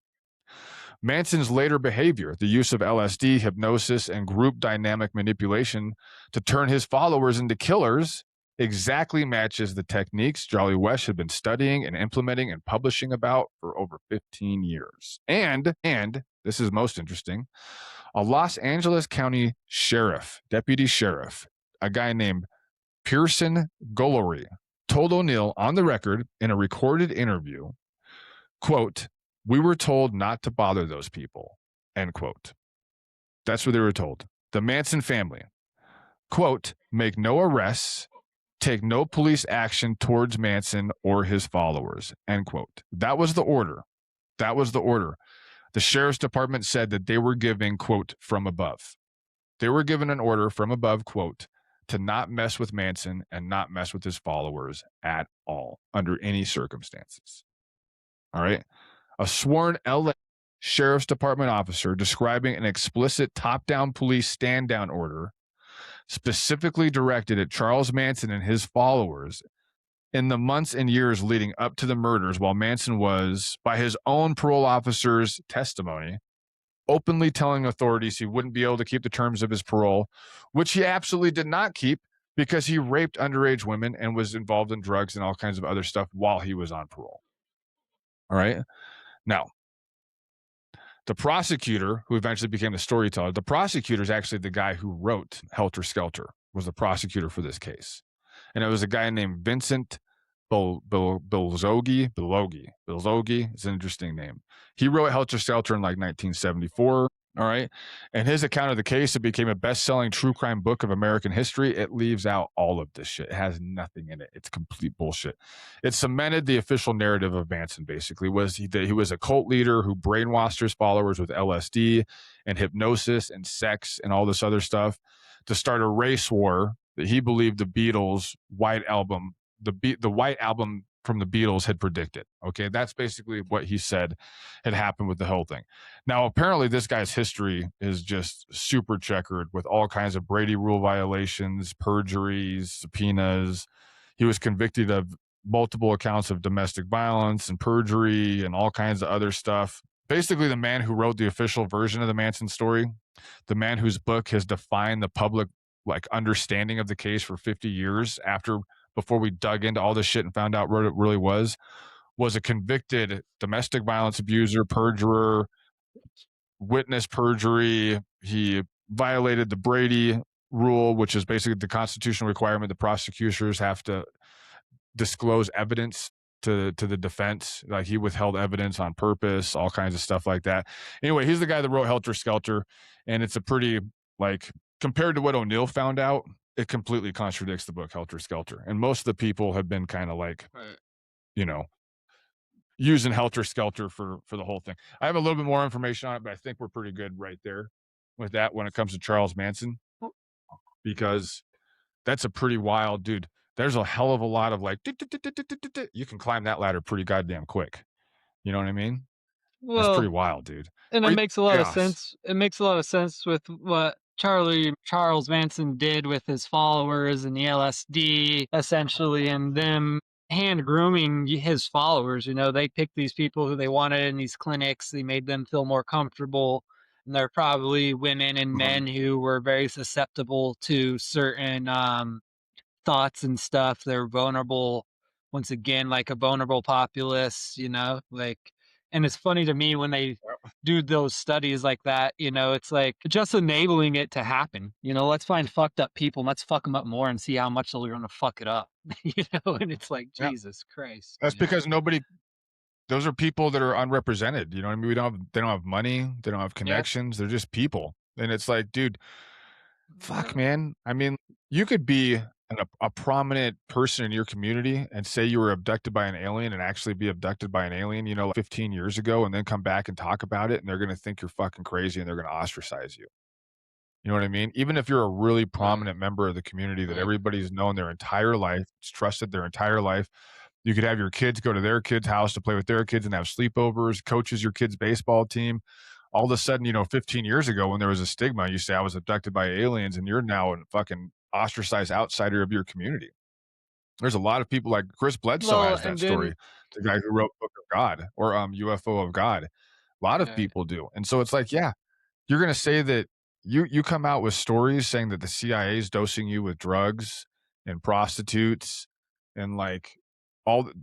Speaker 1: Manson's later behavior, the use of LSD, hypnosis, and group dynamic manipulation to turn his followers into killers, exactly matches the techniques Jolly West had been studying and implementing and publishing about for over 15 years. And this is most interesting, a Los Angeles County sheriff, deputy sheriff, a guy named Pearson Gollery, told O'Neill on the record in a recorded interview, quote, "We were told not to bother those people," end quote. That's what they were told. The Manson family, quote, "make no arrests, take no police action towards Manson or his followers," end quote. That was the order. That was the order. The sheriff's department said that they were giving, quote, "from above." They were given an order from above, quote, to not mess with Manson and not mess with his followers at all, under any circumstances. All right? A sworn LA Sheriff's Department officer describing an explicit top-down police stand-down order specifically directed at Charles Manson and his followers in the months and years leading up to the murders, while Manson was, by his own parole officer's testimony, openly telling authorities he wouldn't be able to keep the terms of his parole, which he absolutely did not keep because he raped underage women and was involved in drugs and all kinds of other stuff while he was on parole. All right? Now, the prosecutor, who eventually became the storyteller, the prosecutor is actually the guy who wrote Helter Skelter, was the prosecutor for this case. And it was a guy named Vincent Bilzogi. It's an interesting name. He wrote Helter Skelter in like 1974. All right. And his account of the case, it became a best-selling true crime book of American history. It leaves out all of this shit. It has nothing in it. It's complete bullshit. It cemented the official narrative of Manson, basically, was he was a cult leader who brainwashed his followers with LSD and hypnosis and sex and all this other stuff to start a race war that he believed the Beatles' White Album, the White Album from the Beatles had predicted. Okay, that's basically what he said had happened with the whole thing. Now, apparently, this guy's history is just super checkered with all kinds of Brady Rule violations, perjuries, subpoenas. He was convicted of multiple accounts of domestic violence and perjury and all kinds of other stuff. basically the man who wrote the official version of the Manson story, the man whose book has defined the public like understanding of the case for 50 years after before we dug into all this shit and found out what it really was a convicted domestic violence abuser, perjurer, witness perjury. He violated the Brady rule, which is basically the constitutional requirement that prosecutors have to disclose evidence to the defense. Like he withheld evidence on purpose, all kinds of stuff like that. Anyway, he's the guy that wrote Helter Skelter, and it's a pretty like compared to what O'Neill found out, it completely contradicts the book Helter Skelter. And most of the people have been kind of like,
Speaker 2: Right.
Speaker 1: you know, using Helter Skelter for the whole thing. I have a little bit more information on it, but I think we're pretty good right there with that when it comes to Charles Manson because that's a pretty wild dude. There's a hell of a lot of like you can climb that ladder pretty goddamn quick. You know what I mean? That's pretty
Speaker 2: Well,
Speaker 1: wild, dude.
Speaker 2: and it
Speaker 1: Or
Speaker 2: makes a lot of
Speaker 1: chaos.
Speaker 2: sense. It makes a lot of sense with what Charles Manson did with his followers and the LSD, essentially, and them hand grooming his followers. You know, they picked these people who they wanted in these clinics. They made them feel more comfortable. And they're probably women and
Speaker 1: Mhm.
Speaker 2: men who were very susceptible to certain thoughts and stuff. They're vulnerable, once again, like a vulnerable populace, you know, like, and it's funny to me when they do those studies like that, you know, it's like just enabling it to happen. You know, let's find fucked up people and let's fuck them up more and see how much they're going to fuck it up, you know, and it's like,
Speaker 1: Yeah.
Speaker 2: Jesus Christ,
Speaker 1: That's
Speaker 2: you know?
Speaker 1: because nobody those are people that are unrepresented. You know what I mean? They don't have money, they don't have
Speaker 2: Yeah.
Speaker 1: connections, they're just people. And it's like, dude, fuck, man. I mean, you could be a prominent person in your community and say you were abducted by an alien and actually be abducted by an alien, you know, like 15 years ago, and then come back and talk about it, and they're going to think you're fucking crazy and they're going to ostracize you. You know what I mean? Even if you're a really
Speaker 2: Right.
Speaker 1: prominent member of the community that
Speaker 2: Right.
Speaker 1: everybody's known their entire life, it's trusted their entire life, you could have your kids go to their kids' house to play with their kids and have sleepovers, coaches your kids' baseball team. All of a sudden, you know, 15 years ago when there was a stigma, you say I was abducted by aliens and you're now a fucking ostracized outsider of your community. There's a lot of people like Chris Bledsoe
Speaker 2: Well,
Speaker 1: has that
Speaker 2: and then,
Speaker 1: story, the guy who wrote Book of God or UFO of God. A lot of
Speaker 2: right.
Speaker 1: people do. And so it's like, yeah, you're gonna say that you come out with stories saying that the CIA is dosing you with drugs and prostitutes and like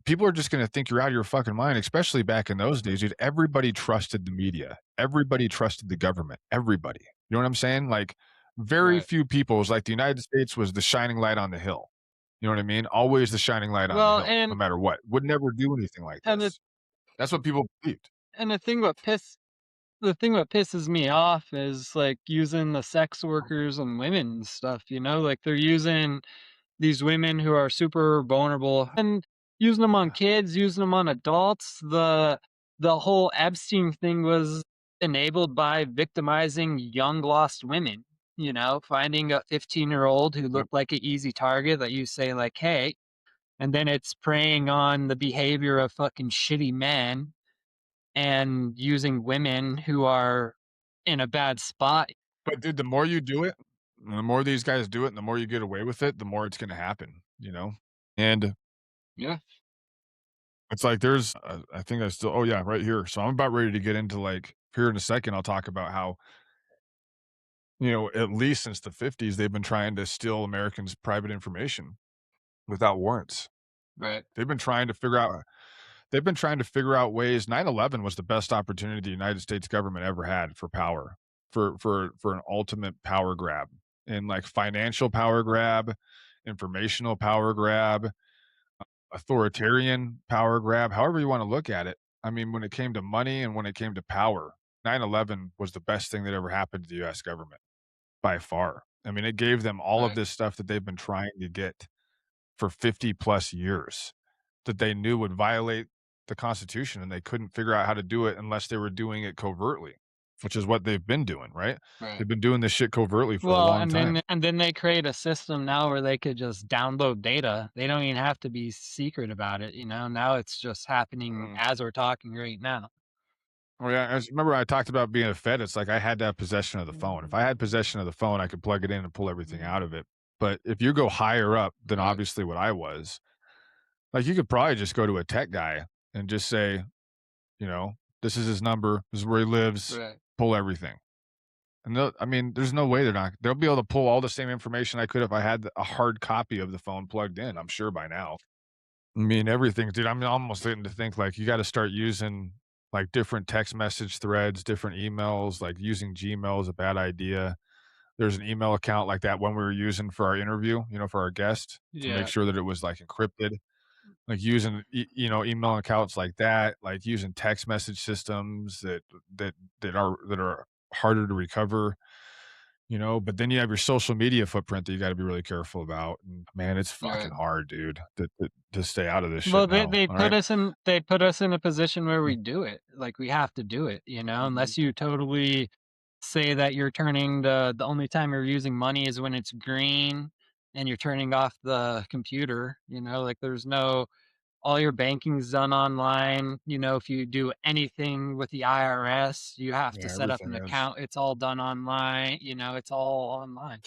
Speaker 1: people are just gonna think you're out of your fucking mind, especially back in those days, dude. Everybody trusted the media. Everybody trusted the government. Everybody. You know what I'm saying? Like very
Speaker 2: Right.
Speaker 1: few people. It was like the United States was the shining light on the hill. You know what I mean? Always the shining light on the
Speaker 2: Well,
Speaker 1: hill, no matter what. Would never do anything like
Speaker 2: and the,
Speaker 1: this. That's what people believed.
Speaker 2: and the thing what pisses me off is like using the sex workers and women and stuff, you know, like they're using these women who are super vulnerable and using them on kids, using them on adults. The whole Epstein thing was enabled by victimizing young lost women, you know, finding a 15-year-old who
Speaker 1: Yep.
Speaker 2: looked like an easy target that you say like, "Hey," and then it's preying on the behavior of fucking shitty men and using women who are in a bad spot.
Speaker 1: But dude, the more you do it, the more these guys do it, and the more you get away with it, the more it's gonna happen, you know? And
Speaker 2: Yeah.
Speaker 1: it's like there's I think I still oh, yeah, right here. So I'm about ready to get into, like here in a second, I'll talk about how, you know, at least since the '50s, they've been trying to steal Americans' private information without warrants.
Speaker 2: Right.
Speaker 1: They've been trying to figure out they've been trying to figure out ways 9/11 was the best opportunity the United States government ever had for power, for an ultimate power grab, and, like, financial power grab, informational power grab, authoritarian power grab, however you wanna look at it. I mean, when it came to money and when it came to power, 9/11 was the best thing that ever happened to the US government by far. I mean, it gave them all of
Speaker 2: Right.
Speaker 1: this stuff that they've been trying to get for 50 plus years that they knew would violate the Constitution, and they couldn't figure out how to do it unless they were doing it covertly, which is what they've been doing, right?
Speaker 2: Right.
Speaker 1: They've been doing this shit covertly for a
Speaker 2: Well,
Speaker 1: long time.
Speaker 2: and then they create a system now where they could just download data. They don't even have to be secret about it, you know? Now it's just happening
Speaker 1: Mm.
Speaker 2: as we're talking right now.
Speaker 1: Oh, yeah, as remember I talked about being a Fed, it's like I had to have possession of the phone. If I had possession of the phone, I could plug it in and pull everything out of it. But if you go higher up than
Speaker 2: Right.
Speaker 1: obviously what I was, like, you could probably just go to a tech guy and just say, you know, This is his number. This is where he lives.
Speaker 2: Right.
Speaker 1: Pull everything. And I mean, there's no way they'll be able to pull all the same information I could if I had a hard copy of the phone plugged in, I'm sure by now. I mean, everything, dude. I'm almost starting to think like you got to start using like different text message threads, different emails, like using Gmail is a bad idea. There's an email account like that one we were using for our interview, for our guest to make
Speaker 2: Yeah.
Speaker 1: sure that it was like encrypted, like using, email accounts like that, like using text message systems that, that are harder to recover, but then you have your social media footprint that you got to be really careful about. And man, it's fucking
Speaker 2: Right.
Speaker 1: hard, dude, to stay out of this shit
Speaker 2: Well,
Speaker 1: now. All right.
Speaker 2: they put us in a position where we do it. Like, we have to do it,
Speaker 1: Mhm.
Speaker 2: unless you totally say that you're turning the only time you're using money is when it's green and you're turning off the computer, like, there's no all your banking's done online, if you do anything with the IRS, you have to
Speaker 1: Yeah,
Speaker 2: set up an
Speaker 1: everything is.
Speaker 2: account, it's all done online, it's all online,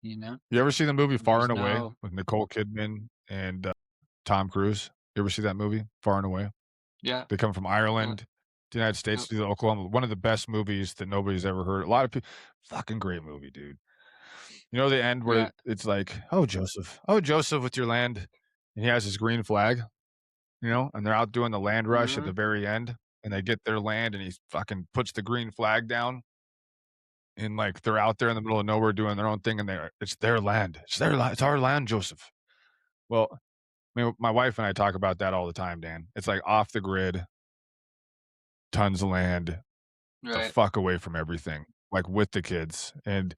Speaker 2: you know?
Speaker 1: You ever see the movie Far
Speaker 2: There's
Speaker 1: and Away
Speaker 2: no
Speaker 1: with Nicole Kidman and Tom Cruise? You ever see that movie, Far and Away?
Speaker 2: Yeah,
Speaker 1: They come from
Speaker 2: yeah,
Speaker 1: Ireland to the United
Speaker 2: yeah,
Speaker 1: States to the Oklahoma. One of the best movies that nobody's ever heard. A lot of people, fucking great movie, dude. You know the end where
Speaker 2: yeah,
Speaker 1: it's like, oh Joseph, with your land, and he has his green flag, and they're out doing the land rush at the
Speaker 2: mhm,
Speaker 1: very end, and they get their land, and he fucking puts the green flag down, and like they're out there in the middle of nowhere doing their own thing, and it's their land, it's our land, Joseph. Well, I mean, my wife and I talk about that all the time, Dan. It's like off the grid, tons of land, the
Speaker 2: right,
Speaker 1: fuck away from everything, like with the kids. And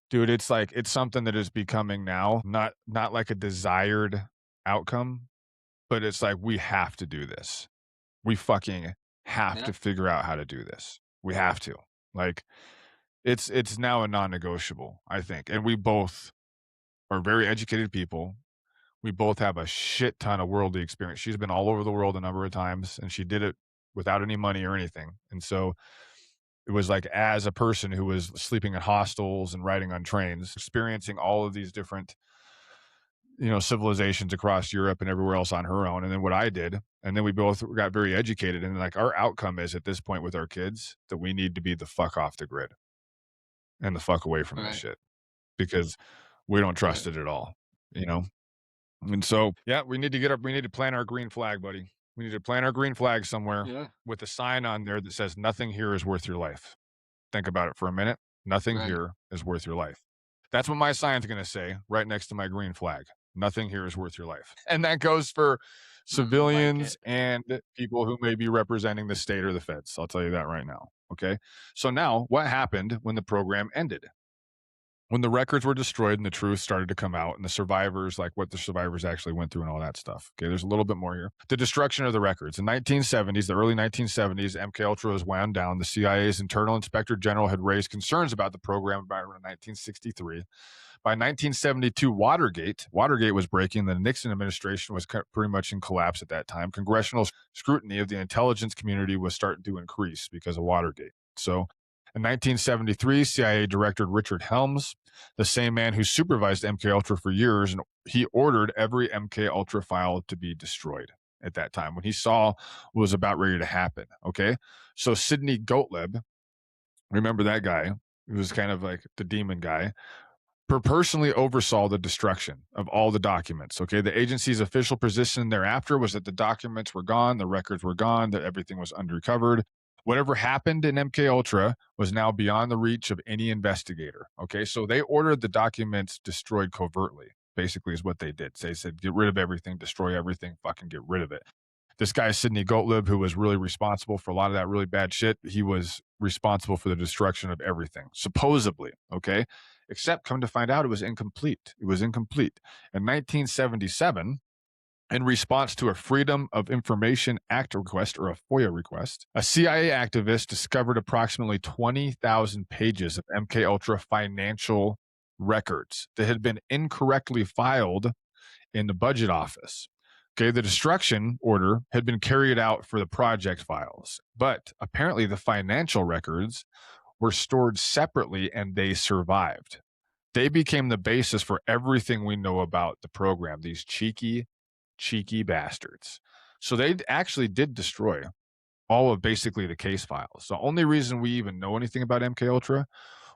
Speaker 1: dude, it's like it's something that is becoming now, not like a desired outcome, but it's like we have to do this. We fucking have
Speaker 2: yeah,
Speaker 1: to figure out how to do this. We have to. Like it's now a non-negotiable, I think. And we both are very educated people. We both have a shit ton of worldly experience. She's been all over the world a number of times, and she did it without any money or anything. And so it was like as a person who was sleeping in hostels and riding on trains, experiencing all of these different, civilizations across Europe and everywhere else on her own. And then what I did. And then we both got very educated. And like our outcome is at this point with our kids that we need to be the fuck off the grid and the fuck away from this
Speaker 2: right,
Speaker 1: shit because we don't trust
Speaker 2: right,
Speaker 1: it at all, you know? And so, yeah, we need to plant our green flag, buddy. We need to plant our green flag somewhere
Speaker 2: yeah,
Speaker 1: with a sign on there that says nothing here is worth your life. Think about it for a minute. Nothing
Speaker 2: right,
Speaker 1: here is worth your life. That's what my sign's going to say right next to my green flag. Nothing here is worth your life. And that goes for
Speaker 2: like
Speaker 1: civilians
Speaker 2: it,
Speaker 1: and people who may be representing the state or the feds. I'll tell you that right now. Okay. So now what happened when the program ended? When the records were destroyed and the truth started to come out and the survivors, like what the survivors actually went through and all that stuff. Okay, there's a little bit more here. The destruction of the records. In 1970s, the early 1970s, MK Ultra was wound down. The CIA's internal inspector general had raised concerns about the program by around 1963. By 1972, Watergate was breaking. The Nixon administration was pretty much in collapse at that time. Congressional scrutiny of the intelligence community was starting to increase because of Watergate. So in 1973, CIA Director Richard Helms, the same man who supervised MK Ultra for years, and he ordered every MK Ultra file to be destroyed at that time when he saw what was about ready to happen. Okay, so Sidney Gottlieb, remember that guy? He was kind of like the demon guy personally oversaw the destruction of all the documents. Okay. The agency's official position thereafter was that the documents were gone, the records were gone, that everything was unrecovered. Whatever happened in MK Ultra was now beyond the reach of any investigator. Okay. So they ordered the documents destroyed covertly, basically, is what they did. They said, get rid of everything, destroy everything, fucking get rid of it. This guy, Sidney Gottlieb, who was really responsible for a lot of that really bad shit, he was responsible for the destruction of everything, supposedly. Okay. Except come to find out it was incomplete. It was incomplete. In 1977, in response to a Freedom of Information Act request or a FOIA request, a CIA activist discovered approximately 20,000 pages of MK Ultra financial records that had been incorrectly filed in the budget office. Okay, the destruction order had been carried out for the project files, but apparently the financial records were stored separately and they survived. They became the basis for everything we know about the program, these cheeky bastards. So they actually did destroy. all of basically the case files. The only reason we even know anything about MK Ultra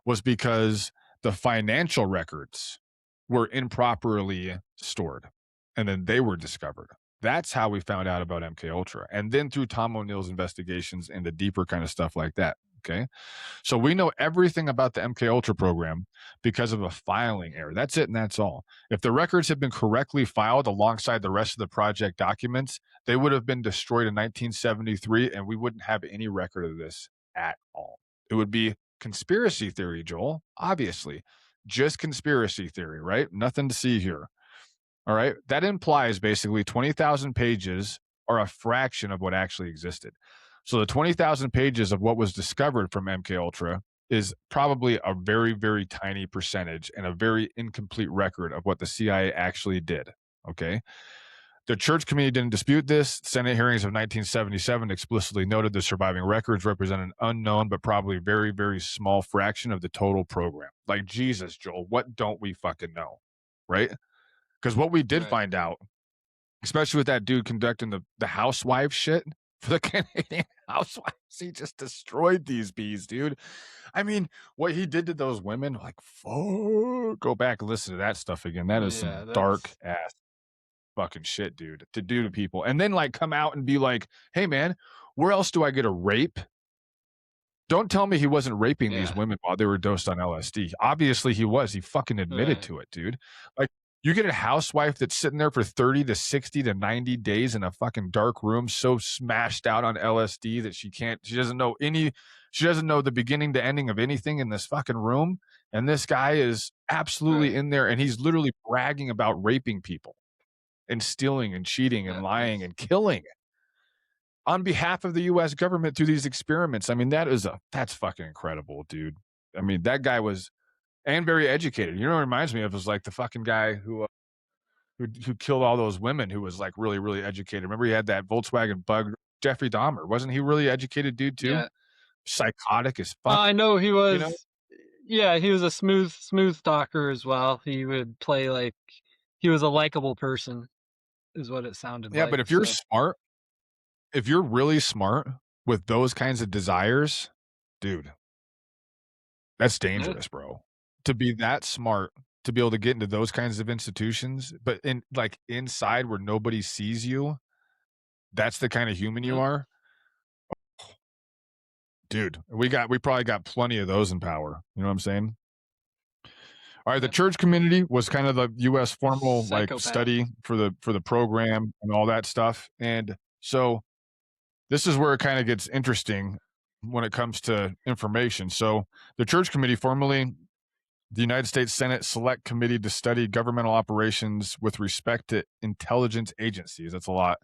Speaker 1: was because the financial records were improperly stored, and then they were discovered. That's how we found out about MK Ultra, and then through Tom O'Neill's investigations and the deeper kind of stuff like that. Okay, so we know everything about the MK Ultra program because of a filing error. That's it, and that's all. If the records had been correctly filed alongside the rest of the project documents, they would have been destroyed in 1973, and we wouldn't have any record of this at all. It would be conspiracy theory, Joel. Obviously, just conspiracy theory, right? Nothing to see here. All right. That implies basically 20,000 pages are a fraction of what actually existed. So the 20,000 pages of what was discovered from MK Ultra is probably a very, very tiny percentage and a very incomplete record of what the CIA actually did. Okay. The church committee didn't dispute this. Senate hearings of 1977 explicitly noted the surviving records represent an unknown but probably very, very small fraction of the total program. Like, Jesus, Joel, what don't we fucking know? Right? Because what we did
Speaker 2: Right.
Speaker 1: find out, especially with that dude conducting the housewife shit for the Canadian housewives, he just destroyed these bees, dude. I mean, what he did to those women, like, fuck. Go back and listen to that stuff again. That is
Speaker 2: Yeah,
Speaker 1: some dark
Speaker 2: that's
Speaker 1: ass fucking shit, dude, to do to people. And then like come out and be like, hey man, where else do I get a rape? Don't tell me he wasn't raping these
Speaker 2: yeah,
Speaker 1: women while they were dosed on LSD. Obviously he was. He fucking admitted
Speaker 2: right,
Speaker 1: to it, dude. Like you get a housewife that's sitting there for 30 to 60 to 90 days in a fucking dark room, so smashed out on LSD that she doesn't know the beginning to ending of anything in this fucking room. And this guy is absolutely
Speaker 2: right.
Speaker 1: in there and he's literally bragging about raping people and stealing and cheating and
Speaker 2: Yeah,
Speaker 1: lying
Speaker 2: that's
Speaker 1: and killing on behalf of the US government through these experiments. I mean, that's fucking incredible, dude. I mean, that guy was and very educated. You know what it reminds me of is like the fucking guy who killed all those women who was like really, really educated. Remember he had that Volkswagen Bug, Jeffrey Dahmer. Wasn't he really educated dude too?
Speaker 2: yeah.
Speaker 1: Psychotic as fuck,
Speaker 2: I know he
Speaker 1: you know?
Speaker 2: was yeah, he was a smooth talker as well. He would play like he was a likable person is what it sounded
Speaker 1: Yeah,
Speaker 2: like,
Speaker 1: but
Speaker 2: so
Speaker 1: if you're really smart with those kinds of desires, dude, that's
Speaker 2: yeah,
Speaker 1: dangerous, bro. To be that smart, to be able to get into those kinds of institutions, but in like inside where nobody sees you, that's the kind of human you
Speaker 2: yeah,
Speaker 1: are. Dude, we probably got plenty of those in power. You know what I'm saying? All right, the
Speaker 2: yeah.
Speaker 1: church community was kind of the US formal like
Speaker 2: Psychopath.
Speaker 1: study for the program and all that stuff. And so this is where it kind of gets interesting when it comes to information. So the church committee formerly the United States Senate Select Committee to Study Governmental Operations with Respect to Intelligence Agencies. That's a lot.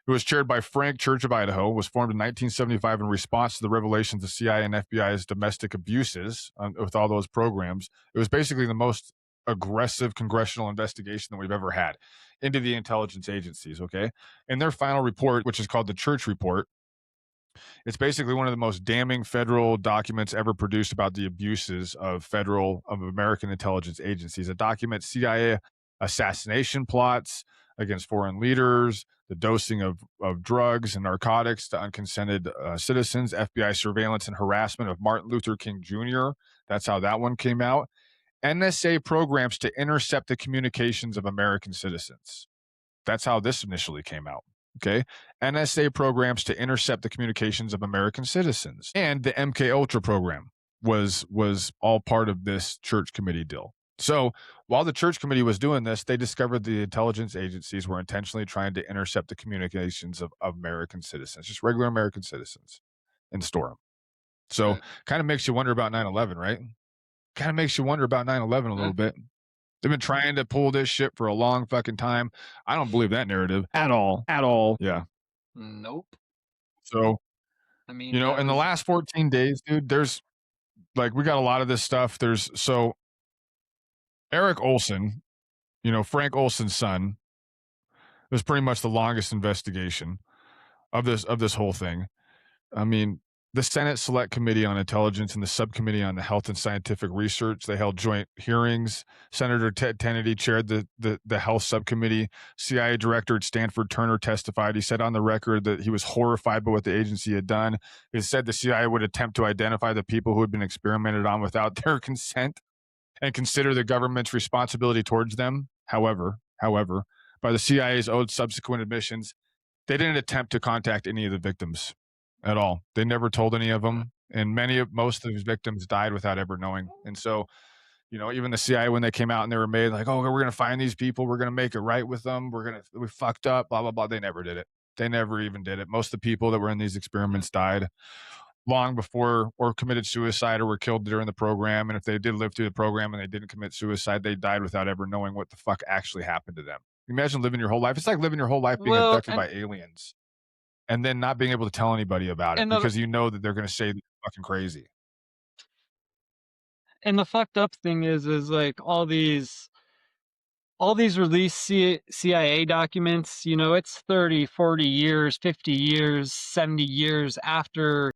Speaker 1: It was chaired by Frank Church of Idaho, was formed in 1975 in response to the revelations of CIA and FBI's domestic abuses with all those programs. It was basically the most aggressive congressional investigation that we've ever had into the intelligence agencies, okay? In their final report, which is called the Church Report, it's basically one of the most damning federal documents ever produced about the abuses of American intelligence agencies. It documents CIA assassination plots against foreign leaders, the dosing of drugs and narcotics to unconsented citizens, FBI surveillance and harassment of Martin Luther King Jr. That's how that one came out. NSA programs to intercept the communications of American citizens. That's how this initially came out. Okay. NSA programs to intercept the communications of American citizens. And the MK Ultra program was all part of this church committee deal. So while the church committee was doing this, they discovered the intelligence agencies were intentionally trying to intercept the communications of American citizens, just regular American citizens, and store them. So
Speaker 2: Right.
Speaker 1: kind of makes you wonder about 9/11, right? Kind of makes you wonder about 9/11 a
Speaker 2: Yeah.
Speaker 1: little bit. They've been trying to pull this shit for a long fucking time. I don't believe that narrative at all. At all. Yeah.
Speaker 2: Nope.
Speaker 1: So,
Speaker 2: I mean, that
Speaker 1: in the
Speaker 2: was
Speaker 1: last 14 days, dude, there's like we got a lot of this stuff. There's so Eric Olson, Frank Olson's son, was pretty much the longest investigation of this whole thing. I mean, the Senate Select Committee on Intelligence and the Subcommittee on the Health and Scientific Research. They held joint hearings. Senator Ted Kennedy chaired the Health Subcommittee. CIA Director at Stanford Turner testified. He said on the record that he was horrified by what the agency had done. He said the CIA would attempt to identify the people who had been experimented on without their consent and consider the government's responsibility towards them. However, by the CIA's own subsequent admissions, they didn't attempt to contact any of the victims at all. They never told any of them, and most of these victims died without ever knowing. And so, even the CIA when they came out and they were made like, oh, we're gonna find these people, we're gonna make it right with them, we fucked up, blah blah blah. They never did it. They never even did it. Most of the people that were in these experiments died long before or committed suicide or were killed during the program. And if they did live through the program and they didn't commit suicide, they died without ever knowing what the fuck actually happened to them. Imagine living your whole life. It's like living your whole life being
Speaker 2: Well,
Speaker 1: abducted by aliens and then not being able to tell anybody about it
Speaker 2: and the
Speaker 1: because you know that they're going to say that you're fucking crazy.
Speaker 2: and the fucked up thing is like all these released CIA documents, it's 30, 40 years, 50 years, 70 years after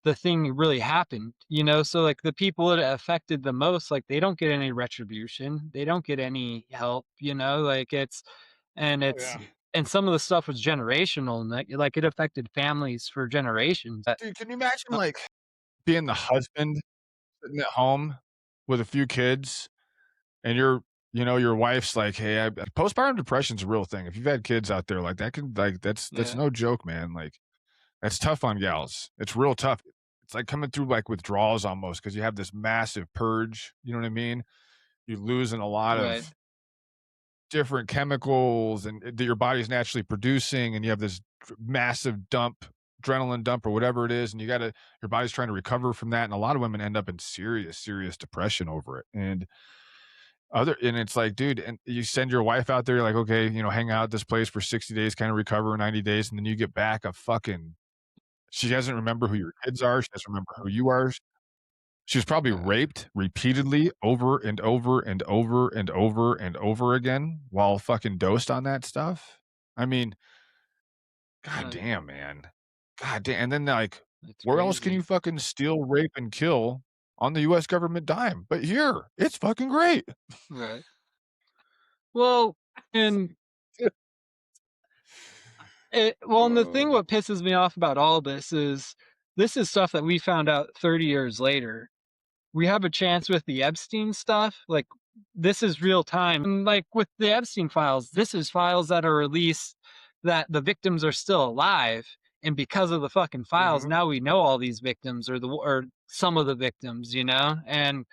Speaker 2: the thing really happened, so like the people that it affected the most, like they don't get any retribution, they don't get any help, like and
Speaker 1: Oh
Speaker 2: it's
Speaker 1: yeah,
Speaker 2: and some of the stuff was generational and like it affected families for generations.
Speaker 1: dude. Can you imagine like being the husband sitting at home with a few kids and your wife's like, hey, postpartum depression's a real thing. If you've had kids out there, like that can like that's
Speaker 2: Yeah,
Speaker 1: no joke, man. Like that's tough on gals. It's real tough. It's like coming through like withdrawals almost because you have this massive purge. You know what I mean? You're losing a lot
Speaker 2: right,
Speaker 1: of different chemicals and that your body's naturally producing, and you have this massive dump, adrenaline dump or whatever it is, and your body's trying to recover from that. And a lot of women end up in serious, serious depression over it. And it's like, dude, and you send your wife out there, you're like, okay, hang out at this place for 60 days, kind of recover 90 days, and then you get back a fucking she doesn't remember who your kids are, she doesn't remember who you are. She was probably
Speaker 2: yeah,
Speaker 1: raped repeatedly over and over and over and over and over again while fucking dosed on that stuff. I mean, god
Speaker 2: right.
Speaker 1: damn, man. God damn. And then, like,
Speaker 2: It's
Speaker 1: where else can
Speaker 2: crazy.
Speaker 1: you fucking steal, rape, and kill on the US government dime? But here, it's fucking great.
Speaker 2: Right. Well, and and the thing
Speaker 1: Oh.
Speaker 2: what pisses me off about all this is stuff that we found out 30 years later. We have a chance with the Epstein stuff, like, this is real time, and, like, with the Epstein files, this is files that are released that the victims are still alive, and because of the fucking files,
Speaker 1: Mhm.
Speaker 2: now we know all these victims or some of the victims, and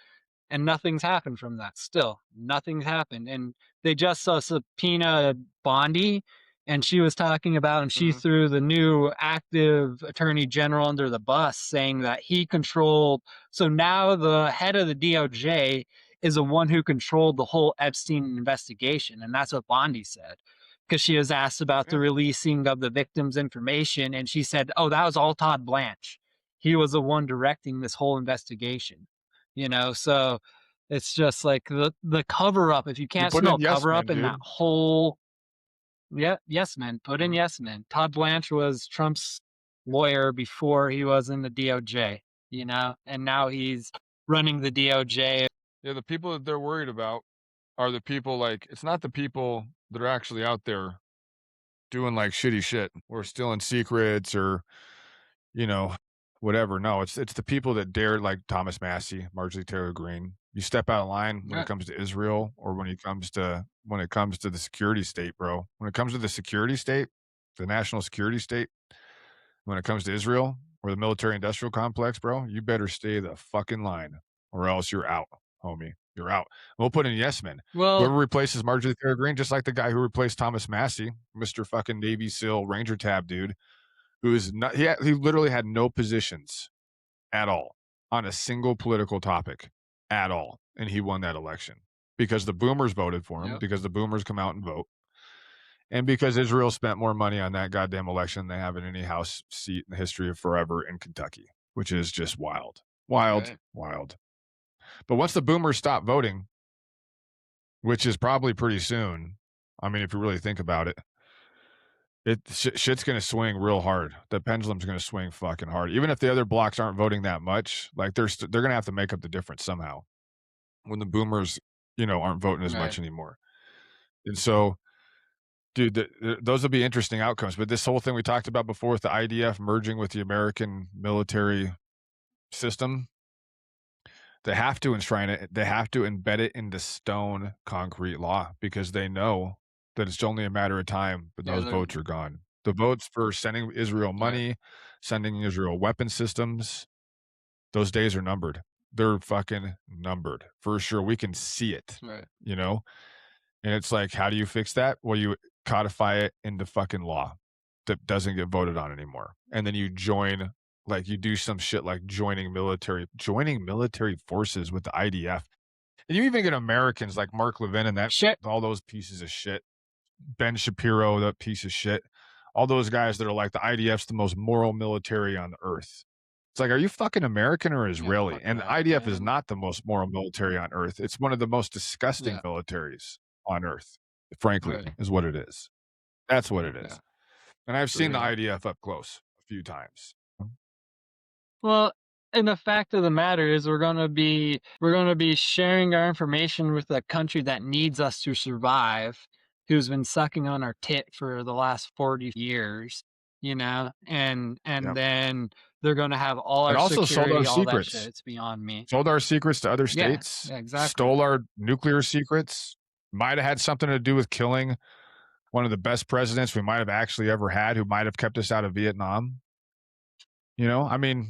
Speaker 2: nothing's happened from that still. Nothing's happened, and they just subpoenaed Bondi, and she was talking about and she
Speaker 1: Mhm.
Speaker 2: threw the new active attorney general under the bus, saying that he controlled so now the head of the DOJ is the one who controlled the whole Epstein investigation, and that's what Bondi said. Because she was asked about the
Speaker 1: Yeah.
Speaker 2: releasing of the victim's information, and she said, "Oh, that was all Todd Blanche. He was the one directing this whole investigation." So it's just like the cover up. If you
Speaker 1: You
Speaker 2: can't
Speaker 1: put
Speaker 2: smell
Speaker 1: in yes
Speaker 2: cover up
Speaker 1: men,
Speaker 2: in that
Speaker 1: dude.
Speaker 2: whole, yeah, yes men, put in
Speaker 1: Mhm.
Speaker 2: yes men. Todd Blanche was Trump's lawyer before he was in the DOJ, and now he's running the DOJ.
Speaker 1: Yeah, the people that they're worried about are the people like it's not the people that are actually out there doing like shitty shit or stealing secrets or, you know, whatever. No, it's the people that dare like Thomas Massey, Marjorie Taylor Greene. You step out of line when it
Speaker 2: Yeah,
Speaker 1: comes to Israel or when it comes to the security state, bro. When it comes to the security state, the national security state, when it comes to Israel or the military industrial complex, bro, you better stay the fucking line or else you're out, homie. You're out. We'll put in yes men. Whoever
Speaker 2: well,
Speaker 1: replaces Marjorie Taylor Greene, just like the guy who replaced Thomas Massey, Mr. fucking Navy SEAL Ranger Tab dude, who is not he literally had no positions at all on a single political topic at all. And he won that election because the boomers voted for him,
Speaker 2: yep,
Speaker 1: because the boomers come out and vote, and because Israel spent more money on that goddamn election than they have in any House seat in the history of forever in Kentucky, which is just wild. Wild,
Speaker 2: right,
Speaker 1: wild. But once the boomers stop voting, which is probably pretty soon, I mean, if you really think about it, Shit's gonna swing real hard. The pendulum's gonna swing fucking hard. Even if the other blocks aren't voting that much, like, they're gonna have to make up the difference somehow when the boomers, aren't voting as
Speaker 2: Right.
Speaker 1: much anymore. And so, dude, those will be interesting outcomes, but this whole thing we talked about before with the IDF merging with the American military system, they have to enshrine it. They have to embed it into stone concrete law because they know that it's only a matter of time when
Speaker 2: Yeah,
Speaker 1: those
Speaker 2: they're
Speaker 1: votes are gone. The votes for sending Israel
Speaker 2: right,
Speaker 1: money, sending Israel weapon systems, those days are numbered. They're fucking numbered for sure. We can see it,
Speaker 2: right.
Speaker 1: you know? And it's like, how do you fix that? Well, you codify it into fucking law that doesn't get voted on anymore. And then you join, like, you do some shit like joining military forces with the IDF. And you even get Americans like Mark Levin and
Speaker 2: Shit.
Speaker 1: all those pieces of shit. Ben Shapiro, that piece of shit. All those guys that are like the IDF's the most moral military on the earth. It's like, are you fucking American or
Speaker 2: Yeah,
Speaker 1: Israeli?
Speaker 2: fuck
Speaker 1: And the
Speaker 2: that,
Speaker 1: IDF is
Speaker 2: man.
Speaker 1: not the most moral military on earth. It's one of the most disgusting
Speaker 2: Yeah,
Speaker 1: militaries on earth, frankly,
Speaker 2: right.
Speaker 1: is what it is. That's what it
Speaker 2: Yeah,
Speaker 1: is. And I've
Speaker 2: for
Speaker 1: seen the
Speaker 2: real.
Speaker 1: IDF up close a few times.
Speaker 2: Well, and the fact of the matter is we're gonna be sharing our information with a country that needs us to survive, who's been sucking on our tit for the last 40 years, and
Speaker 1: Yep.
Speaker 2: then they're gonna have all
Speaker 1: And
Speaker 2: our
Speaker 1: also sold our
Speaker 2: security, all that shit.
Speaker 1: secrets.
Speaker 2: It's beyond me.
Speaker 1: Sold our secrets to other
Speaker 2: Yeah,
Speaker 1: states,
Speaker 2: yeah, exactly.
Speaker 1: stole our nuclear secrets, might have had something to do with killing one of the best presidents we might have actually ever had, who might have kept us out of Vietnam. I mean,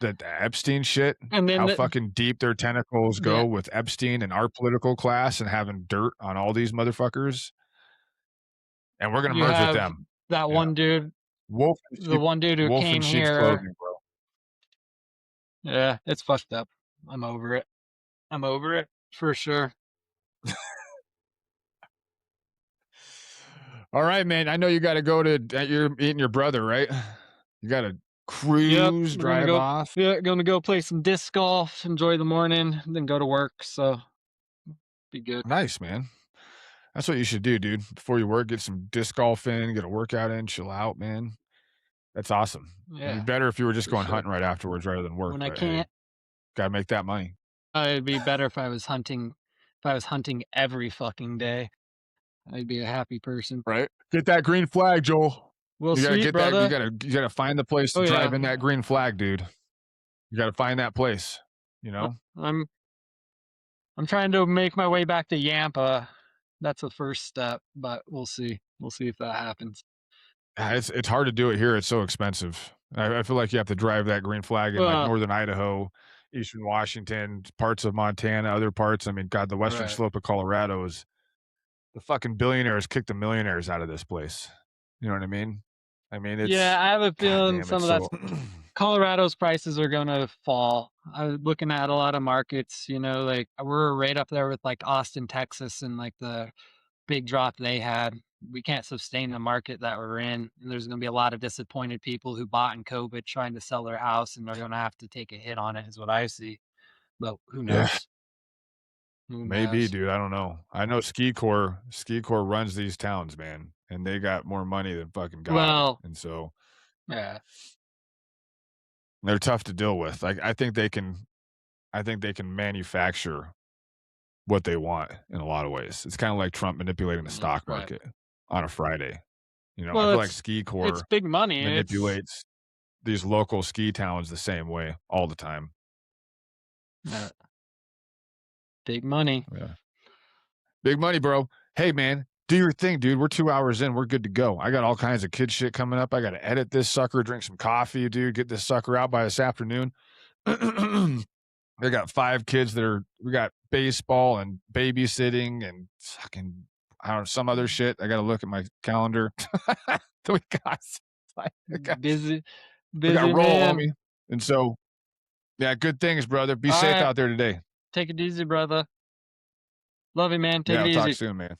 Speaker 1: the Epstein shit,
Speaker 2: And then
Speaker 1: how fucking deep their tentacles
Speaker 2: the
Speaker 1: go with Epstein and our political class and having dirt on all these motherfuckers, and we're gonna
Speaker 2: you
Speaker 1: merge with
Speaker 2: have
Speaker 1: them.
Speaker 2: that
Speaker 1: Yeah.
Speaker 2: one dude
Speaker 1: Wolf in
Speaker 2: the
Speaker 1: sheep
Speaker 2: one dude who
Speaker 1: wolf in
Speaker 2: came
Speaker 1: sheep's
Speaker 2: here.
Speaker 1: clothing, bro.
Speaker 2: Yeah, it's fucked up. I'm over it. I'm over it for sure.
Speaker 1: All right, man. I know you gotta go to you're meeting your brother, right? You gotta
Speaker 2: Yep,
Speaker 1: cruise,
Speaker 2: we're gonna
Speaker 1: drive
Speaker 2: go.
Speaker 1: off.
Speaker 2: Yeah, gonna go play some disc golf, enjoy the morning, then go to work. So be good.
Speaker 1: Nice, man. That's what you should do, dude. Before you work, get some disc golf in, get a workout in, chill out, man. That's awesome. It'd be
Speaker 2: Yeah,
Speaker 1: better if you were just
Speaker 2: for
Speaker 1: going
Speaker 2: sure.
Speaker 1: hunting right afterwards rather than work,
Speaker 2: When I
Speaker 1: but hey,
Speaker 2: can't,
Speaker 1: gotta make that money,
Speaker 2: it'd be better if I was hunting. If I was hunting every fucking day, I'd be a happy person.
Speaker 1: right? Get that green flag, Joel.
Speaker 2: Well,
Speaker 1: You gotta
Speaker 2: sweet
Speaker 1: get that. You
Speaker 2: brother.
Speaker 1: gotta you gotta find the place to
Speaker 2: Oh
Speaker 1: drive
Speaker 2: yeah,
Speaker 1: in that green flag, dude. You gotta find that place. You
Speaker 2: uh,
Speaker 1: know,
Speaker 2: I'm trying to make my way back to Yampa. That's the first step, but we'll see. We'll see if that happens.
Speaker 1: It's hard to do it here. It's so expensive. I feel like you have to drive that green flag in like
Speaker 2: Well,
Speaker 1: northern Idaho, eastern Washington, parts of Montana, other parts. I mean, God, the western
Speaker 2: right.
Speaker 1: slope of Colorado is the fucking billionaires kick the millionaires out of this place. You know what I mean? I mean,
Speaker 2: Yeah,
Speaker 1: it's
Speaker 2: I have a
Speaker 1: god
Speaker 2: feeling
Speaker 1: damn,
Speaker 2: some
Speaker 1: it's
Speaker 2: of that's
Speaker 1: so
Speaker 2: Colorado's prices are gonna fall. I was looking at a lot of markets, like we're right up there with like Austin, Texas, and like the big drop they had. We can't sustain the market that we're in. And there's gonna be a lot of disappointed people who bought in COVID trying to sell their house and they're gonna have to take a hit on it, is what I see. But who
Speaker 1: yeah,
Speaker 2: knows? Who
Speaker 1: maybe,
Speaker 2: knows?
Speaker 1: dude. I don't know. I know Ski Corps runs these towns, man, and they got more money than fucking God,
Speaker 2: Well,
Speaker 1: and so
Speaker 2: yeah,
Speaker 1: they're tough to deal with. Like I think they can manufacture what they want in a lot of ways. It's kind of like Trump manipulating the
Speaker 2: yeah,
Speaker 1: stock
Speaker 2: right.
Speaker 1: market on a Friday. I
Speaker 2: Well,
Speaker 1: feel like
Speaker 2: it's
Speaker 1: Ski
Speaker 2: it's
Speaker 1: Corps
Speaker 2: big money. It's
Speaker 1: manipulates these local ski towns the same way all the time.
Speaker 2: uh, big money.
Speaker 1: Yeah. Big money, bro. Hey, man, do your thing, dude. We're 2 hours in. We're good to go. I got all kinds of kid shit coming up. I got to edit this sucker, drink some coffee, dude. Get this sucker out by this afternoon. I got 5 kids we got baseball and babysitting and fucking, I don't know, some other shit. I got to look at my calendar. we got, we got,
Speaker 2: Busy,
Speaker 1: we got to
Speaker 2: busy
Speaker 1: roll,
Speaker 2: man.
Speaker 1: homie. And so, yeah, good things, brother. Be
Speaker 2: All
Speaker 1: safe
Speaker 2: right.
Speaker 1: out there today.
Speaker 2: Take it easy, brother. Love you, man. Take
Speaker 1: Yeah,
Speaker 2: it
Speaker 1: I'll talk
Speaker 2: easy.
Speaker 1: soon, man.